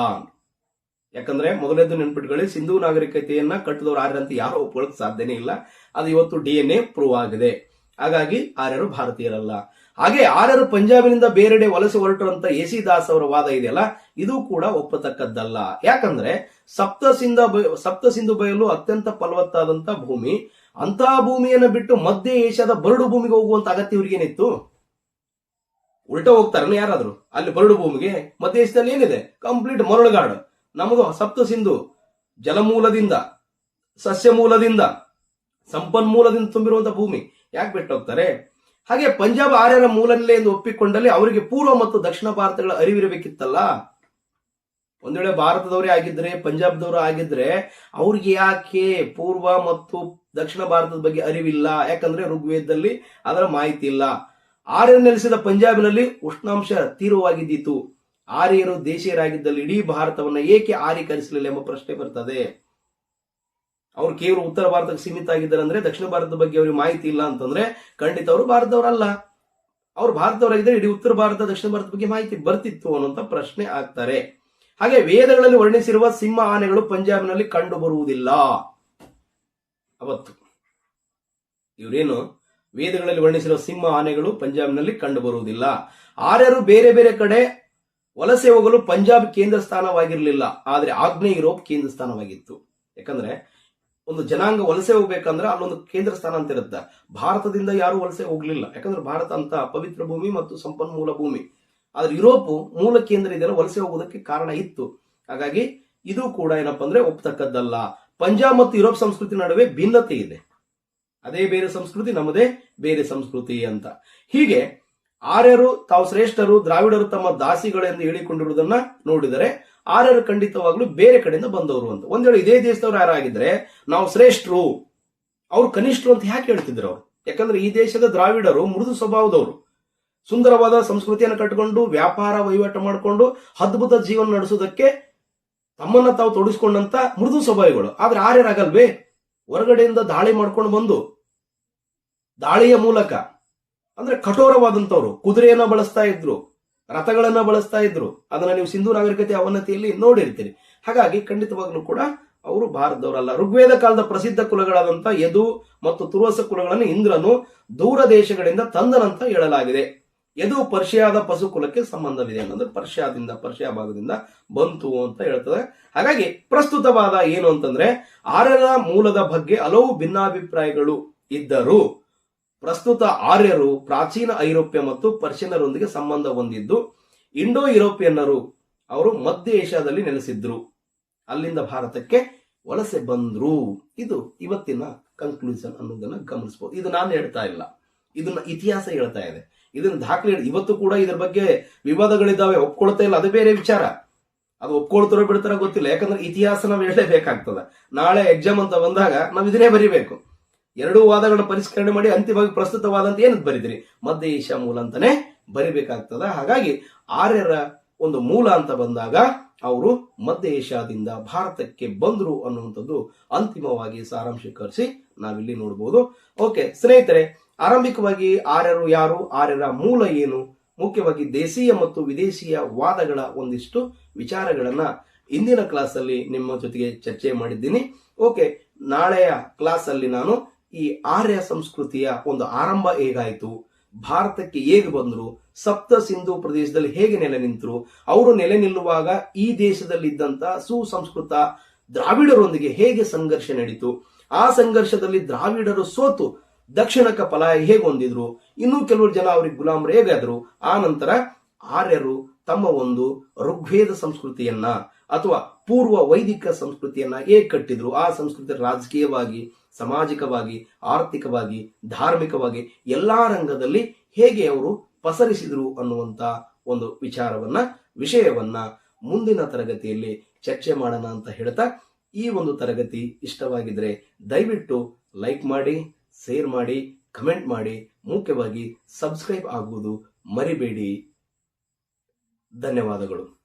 S1: ಯಾಕಂದ್ರೆ ಮೊದಲನೇದು ನೆನ್ಪಿಟ್ಕೊಳ್ಳಿ, ಸಿಂಧೂ ನಾಗರಿಕತೆಯನ್ನ ಕಟ್ಟಿದವರು ಆರ್ಯರಂತ ಯಾರು ಒಪ್ಕೊಳ್ಳೋಕೆ ಸಾಧ್ಯನೇ ಇಲ್ಲ. ಅದು ಇವತ್ತು DNA ಪ್ರೂವ್ ಆಗಿದೆ. ಹಾಗಾಗಿ ಆರ್ಯರು ಭಾರತೀಯರಲ್ಲ. ಹಾಗೆ ಆರ್ಯರು ಪಂಜಾಬಿನಿಂದ ಬೇರೆಡೆ ವಲಸೆ ಹೊರಟರು ಅಂತ ಎಸಿ ದಾಸ್ ಅವರ ವಾದ ಇದೆಯಲ್ಲ, ಇದು ಕೂಡ ಒಪ್ಪತಕ್ಕದ್ದಲ್ಲ. ಯಾಕಂದ್ರೆ ಸಪ್ತ ಸಿಂಧು ಬಯಲು ಅತ್ಯಂತ ಫಲವತ್ತಾದಂತ ಭೂಮಿ. ಅಂತಹ ಭೂಮಿಯನ್ನು ಬಿಟ್ಟು ಮಧ್ಯ ಏಷ್ಯಾದ ಬರಡು ಭೂಮಿಗೆ ಹೋಗುವಂತ ಅಗತ್ಯ ಇವ್ರಿಗೇನಿತ್ತು? ಉಲ್ಟಾ ಹೋಗ್ತಾರಲ್ಲ ಯಾರಾದ್ರೂ ಅಲ್ಲಿ ಬರಡು ಭೂಮಿಗೆ? ಮಧ್ಯ ಏಷ್ಯಾದಲ್ಲಿ ಏನಿದೆ? ಕಂಪ್ಲೀಟ್ ಮರಳುಗಾಡು. ನಮಗೂ ಸಪ್ತ ಸಿಂಧು ಜಲಮೂಲದಿಂದ, ಸಸ್ಯ ಮೂಲದಿಂದ, ಸಂಪನ್ಮೂಲದಿಂದ ತುಂಬಿರುವಂತಹ ಭೂಮಿ. ಯಾಕೆ ಬಿಟ್ಟು ಹೋಗ್ತಾರೆ? ಹಾಗೆ ಪಂಜಾಬ್ ಆರ್ಯರ ಮೂಲನೆಲೆ ಎಂದು ಒಪ್ಪಿಕೊಂಡಲ್ಲಿ ಅವರಿಗೆ ಪೂರ್ವ ಮತ್ತು ದಕ್ಷಿಣ ಭಾರತಗಳ ಅರಿವಿರಬೇಕಿತ್ತಲ್ಲ. ಒಂದ್ ವೇಳೆ ಭಾರತದವರೇ ಆಗಿದ್ರೆ, ಪಂಜಾಬ್ದವರು ಆಗಿದ್ರೆ ಅವ್ರಿಗೆ ಯಾಕೆ ಪೂರ್ವ ಮತ್ತು ದಕ್ಷಿಣ ಭಾರತದ ಬಗ್ಗೆ ಅರಿವಿಲ್ಲ? ಯಾಕಂದ್ರೆ ಋಗ್ವೇದದಲ್ಲಿ ಅದರ ಮಾಹಿತಿ ಇಲ್ಲ. ಆರ್ಯರು ನೆಲೆಸಿದ ಪಂಜಾಬಿನಲ್ಲಿ ಉಷ್ಣಾಂಶ ತೀವ್ರವಾಗಿದ್ದಿತು. ಆರ್ಯರು ದೇಶೀಯರಾಗಿದ್ದಲ್ಲಿ ಇಡೀ ಭಾರತವನ್ನ ಏಕೆ ಆರ್ಯೀಕರಿಸಲಿಲ್ಲ ಎಂಬ ಪ್ರಶ್ನೆ ಬರ್ತದೆ. ಅವ್ರು ಕೇವಲ ಉತ್ತರ ಭಾರತಕ್ಕೆ ಸೀಮಿತ ಆಗಿದ್ದಾರೆ ಅಂದ್ರೆ, ದಕ್ಷಿಣ ಭಾರತದ ಬಗ್ಗೆ ಅವರಿಗೆ ಮಾಹಿತಿ ಇಲ್ಲ ಅಂತಂದ್ರೆ ಖಂಡಿತ ಅವರು ಭಾರತದವರಲ್ಲ. ಅವ್ರು ಭಾರತದವರಾಗಿದ್ದರೆ ಇಡೀ ಉತ್ತರ ಭಾರತ, ದಕ್ಷಿಣ ಭಾರತದ ಬಗ್ಗೆ ಮಾಹಿತಿ ಬರ್ತಿತ್ತು ಅನ್ನುವಂತ ಪ್ರಶ್ನೆ ಆಗ್ತಾರೆ. ಹಾಗೆ ವೇದಗಳಲ್ಲಿ ವರ್ಣಿಸಿರುವ ಸಿಂಹ ಆನೆಗಳು ಪಂಜಾಬಿನಲ್ಲಿ ಕಂಡು ಬರುವುದಿಲ್ಲ. ಅವತ್ತು ಇವರೇನು ವೇದಗಳಲ್ಲಿ ವರ್ಣಿಸಿರುವ ಸಿಂಹ ಆನೆಗಳು ಪಂಜಾಬ್ನಲ್ಲಿ ಕಂಡು ಬರುವುದಿಲ್ಲ. ಆರ್ಯರು ಬೇರೆ ಬೇರೆ ಕಡೆ ವಲಸೆ ಹೋಗಲು ಪಂಜಾಬ್ ಕೇಂದ್ರ ಸ್ಥಾನವಾಗಿರಲಿಲ್ಲ, ಆದ್ರೆ ಆಗ್ನೇಯ ಯುರೋಪ್ ಕೇಂದ್ರ ಸ್ಥಾನವಾಗಿತ್ತು. ಯಾಕಂದ್ರೆ ಒಂದು ಜನಾಂಗ ವಲಸೆ ಹೋಗ್ಬೇಕಂದ್ರೆ ಅಲ್ಲೊಂದು ಕೇಂದ್ರ ಸ್ಥಾನ ಅಂತ ಇರುತ್ತೆ. ಭಾರತದಿಂದ ಯಾರು ವಲಸೆ ಹೋಗ್ಲಿಲ್ಲ, ಯಾಕಂದ್ರೆ ಭಾರತ ಅಂತ ಪವಿತ್ರ ಭೂಮಿ ಮತ್ತು ಸಂಪನ್ಮೂಲ ಭೂಮಿ. ಆದ್ರೆ ಯುರೋಪ್ ಮೂಲ ಕೇಂದ್ರ ಇದೆಲ್ಲ ವಲಸೆ ಹೋಗೋದಕ್ಕೆ ಕಾರಣ ಇತ್ತು. ಹಾಗಾಗಿ ಇದು ಕೂಡ ಏನಪ್ಪಾ ಅಂದ್ರೆ ಒಪ್ಪತಕ್ಕದ್ದಲ್ಲ. ಪಂಜಾಬ್ ಮತ್ತು ಯುರೋಪ್ ಸಂಸ್ಕೃತಿ ನಡುವೆ ಭಿನ್ನತೆ ಇದೆ. ಅದೇ ಬೇರೆ ಸಂಸ್ಕೃತಿ, ನಮ್ಮದೇ ಬೇರೆ ಸಂಸ್ಕೃತಿ ಅಂತ. ಹೀಗೆ ಆರ್ಯರು ತಾವು ಶ್ರೇಷ್ಠರು, ದ್ರಾವಿಡರು ತಮ್ಮ ದಾಸಿಗಳೆಂದು ಹೇಳಿಕೊಂಡಿರುವುದನ್ನ ನೋಡಿದರೆ ಆರ್ಯರು ಖಂಡಿತವಾಗ್ಲೂ ಬೇರೆ ಕಡೆಯಿಂದ ಬಂದವರು ಅಂತ. ಒಂದ್ ವೇಳೆ ಇದೇ ದೇಶದವ್ರು ಯಾರಾಗಿದ್ರೆ ನಾವು ಶ್ರೇಷ್ಠರು, ಅವ್ರು ಕನಿಷ್ಠರು ಅಂತ ಯಾಕೆ ಹೇಳ್ತಿದ್ರು ಅವ್ರು? ಯಾಕಂದ್ರೆ ಈ ದೇಶದ ದ್ರಾವಿಡರು ಮೃದು ಸ್ವಭಾವದವರು, ಸುಂದರವಾದ ಸಂಸ್ಕೃತಿಯನ್ನು ಕಟ್ಟಿಕೊಂಡು ವ್ಯಾಪಾರ ವಹಿವಾಟು ಮಾಡಿಕೊಂಡು ಅದ್ಭುತ ಜೀವನ ನಡೆಸುವುದಕ್ಕೆ ತಮ್ಮನ್ನ ತಾವು ತೊಡಗಿಸಿಕೊಂಡಂತ ಮೃದು ಸ್ವಭಾವಿಗಳು. ಆದ್ರೆ ಆರ್ಯರಾಗಲ್ವೇ? ಹೊರಗಡೆಯಿಂದ ದಾಳಿ ಮಾಡ್ಕೊಂಡು ಬಂದು ದಾಳಿಯ ಮೂಲಕ ಅಂದ್ರೆ ಕಠೋರವಾದಂತವ್ರು ಕುದುರೆಯನ್ನ ಬಳಸ್ತಾ ಇದ್ರು, ರಥಗಳನ್ನ ಬಳಸ್ತಾ ಇದ್ರು. ಅದನ್ನ ನೀವು ಸಿಂಧೂ ನಾಗರಿಕತೆ ಅವನತಿಯಲ್ಲಿ ನೋಡಿರ್ತೀರಿ. ಹಾಗಾಗಿ ಖಂಡಿತವಾಗ್ಲೂ ಕೂಡ ಅವರು ಭಾರತದವರಲ್ಲ. ಋಗ್ವೇದ ಕಾಲದ ಪ್ರಸಿದ್ಧ ಕುಲಗಳಾದಂತಹ ಯದು ಮತ್ತು ತುರ್ವಸ ಕುಲಗಳನ್ನು ಇಂದ್ರನು ದೂರ ದೇಶಗಳಿಂದ ತಂದನಂತ ಹೇಳಲಾಗಿದೆ. ಯದು ಪರ್ಷಿಯಾದ ಪಶು ಕುಲಕ್ಕೆ ಸಂಬಂಧವಿದೆ ಅಂದ್ರೆ ಪರ್ಷಿಯಾ ಭಾಗದಿಂದ ಬಂತು ಅಂತ ಹೇಳ್ತದೆ. ಹಾಗಾಗಿ ಪ್ರಸ್ತುತವಾದ ಏನು ಅಂತಂದ್ರೆ, ಆರ್ಯರ ಮೂಲದ ಬಗ್ಗೆ ಹಲವು ಭಿನ್ನಾಭಿಪ್ರಾಯಗಳು ಇದ್ದರು. ಪ್ರಸ್ತುತ ಆರ್ಯರು ಪ್ರಾಚೀನ ಐರೋಪ್ಯ ಮತ್ತು ಪರ್ಷಿಯನ್ನರೊಂದಿಗೆ ಸಂಬಂಧ ಹೊಂದಿದ್ದು, ಇಂಡೋ ಯುರೋಪಿಯನ್ನರು ಅವರು ಮಧ್ಯ ಏಷ್ಯಾದಲ್ಲಿ ನೆಲೆಸಿದ್ರು, ಅಲ್ಲಿಂದ ಭಾರತಕ್ಕೆ ವಲಸೆ ಬಂದ್ರು. ಇದು ಇವತ್ತಿನ ಕನ್ಕ್ಲೂಷನ್ ಅನ್ನೋದನ್ನ ಗಮನಿಸಬಹುದು. ಇದು ನಾನು ಹೇಳ್ತಾ ಇಲ್ಲ, ಇದನ್ನ ಇತಿಹಾಸ ಹೇಳ್ತಾ ಇದೆ. ಇದನ್ನ ದಾಖಲೆ ಇವತ್ತು ಕೂಡ ಇದ್ರ ಬಗ್ಗೆ ವಿವಾದಗಳಿದ್ದಾವೆ, ಒಪ್ಕೊಳ್ತಾ ಇಲ್ಲ, ಅದು ಬೇರೆ ವಿಚಾರ. ಅದು ಒಪ್ಕೊಳ್ತಾರೋ ಬಿಡ್ತಾರೋ ಗೊತ್ತಿಲ್ಲ. ಯಾಕಂದ್ರೆ ಇತಿಹಾಸ ನಾವು ಹೇಳಲೇಬೇಕಾಗ್ತದೆ. ನಾಳೆ ಎಕ್ಸಾಮ್ ಅಂತ ಬಂದಾಗ ನಾವು ಇದನ್ನೇ ಬರಿಬೇಕು. ಎರಡೂ ವಾದಗಳನ್ನ ಪರಿಷ್ಕರಣೆ ಮಾಡಿ ಅಂತಿಮವಾಗಿ ಪ್ರಸ್ತುತವಾದಂತ ಏನಂತ ಬರೀತೀರಿ? ಮಧ್ಯ ಏಷ್ಯಾ ಮೂಲ ಅಂತಾನೆ ಬರಿಬೇಕಾಗ್ತದ. ಹಾಗಾಗಿ ಆರ್ಯರ ಒಂದು ಮೂಲ ಅಂತ ಬಂದಾಗ ಅವರು ಮಧ್ಯ ಏಷ್ಯಾದಿಂದ ಭಾರತಕ್ಕೆ ಬಂದ್ರು ಅನ್ನುವಂಥದ್ದು ಅಂತಿಮವಾಗಿ ಸಾರಾಂಶೀಕರಿಸಿ ನಾವಿಲ್ಲಿ ನೋಡಬಹುದು. ಓಕೆ ಸ್ನೇಹಿತರೆ, ಆರಂಭಿಕವಾಗಿ ಆರ್ಯರು ಯಾರು, ಆರ್ಯರ ಮೂಲ ಏನು, ಮುಖ್ಯವಾಗಿ ದೇಶೀಯ ಮತ್ತು ವಿದೇಶಿಯ ವಾದಗಳ ಒಂದಿಷ್ಟು ವಿಚಾರಗಳನ್ನ ಇಂದಿನ ಕ್ಲಾಸ್ ಅಲ್ಲಿ ನಿಮ್ಮ ಜೊತೆಗೆ ಚರ್ಚೆ ಮಾಡಿದ್ದೀನಿ. ಓಕೆ, ನಾಳೆಯ ಕ್ಲಾಸ್ ಅಲ್ಲಿ ನಾನು ಈ ಆರ್ಯ ಸಂಸ್ಕೃತಿಯ ಒಂದು ಆರಂಭ ಹೇಗಾಯಿತು, ಭಾರತಕ್ಕೆ ಹೇಗೆ ಬಂದ್ರು, ಸಪ್ತ ಸಿಂಧು ಪ್ರದೇಶದಲ್ಲಿ ಹೇಗೆ ನೆಲೆ ನಿಂತರು, ಅವರು ನೆಲೆ ನಿಲ್ಲುವಾಗ ಈ ದೇಶದಲ್ಲಿ ಇದ್ದಂತ ಸುಸಂಸ್ಕೃತ ದ್ರಾವಿಡರೊಂದಿಗೆ ಹೇಗೆ ಸಂಘರ್ಷ ನಡೀತು, ಆ ಸಂಘರ್ಷದಲ್ಲಿ ದ್ರಾವಿಡರು ಸೋತು ದಕ್ಷಿಣಕ್ಕೆ ಪಲಾಯ ಹೇಗೆ ಹೊಂದಿದ್ರು, ಇನ್ನೂ ಕೆಲವರು ಜನ ಅವ್ರಿಗೆ ಗುಲಾಮರು ಹೇಗಾದ್ರು, ಆ ನಂತರ ಆರ್ಯರು ತಮ್ಮ ಒಂದು ಋಗ್ವೇದ ಸಂಸ್ಕೃತಿಯನ್ನ ಅಥವಾ ಪೂರ್ವ ವೈದಿಕ ಸಂಸ್ಕೃತಿಯನ್ನ ಹೇಗೆ ಕಟ್ಟಿದ್ರು, ಆ ಸಂಸ್ಕೃತಿ ರಾಜಕೀಯವಾಗಿ, ಸಾಮಾಜಿಕವಾಗಿ, ಆರ್ಥಿಕವಾಗಿ, ಧಾರ್ಮಿಕವಾಗಿ ಎಲ್ಲಾ ರಂಗದಲ್ಲಿ ಹೇಗೆ ಅವರು ಪಸರಿಸಿದ್ರು ಅನ್ನುವಂತ ಒಂದು ವಿಷಯವನ್ನ ಮುಂದಿನ ತರಗತಿಯಲ್ಲಿ ಚರ್ಚೆ ಮಾಡೋಣ ಅಂತ ಹೇಳ್ತಾ, ಈ ಒಂದು ತರಗತಿ ಇಷ್ಟವಾಗಿದ್ರೆ ದಯವಿಟ್ಟು ಲೈಕ್ ಮಾಡಿ, ಶೇರ್ ಮಾಡಿ, ಕಮೆಂಟ್ ಮಾಡಿ, ಮುಖ್ಯವಾಗಿ ಸಬ್ಸ್ಕ್ರೈಬ್ ಆಗುವುದು ಮರಿಬೇಡಿ. ಧನ್ಯವಾದಗಳು.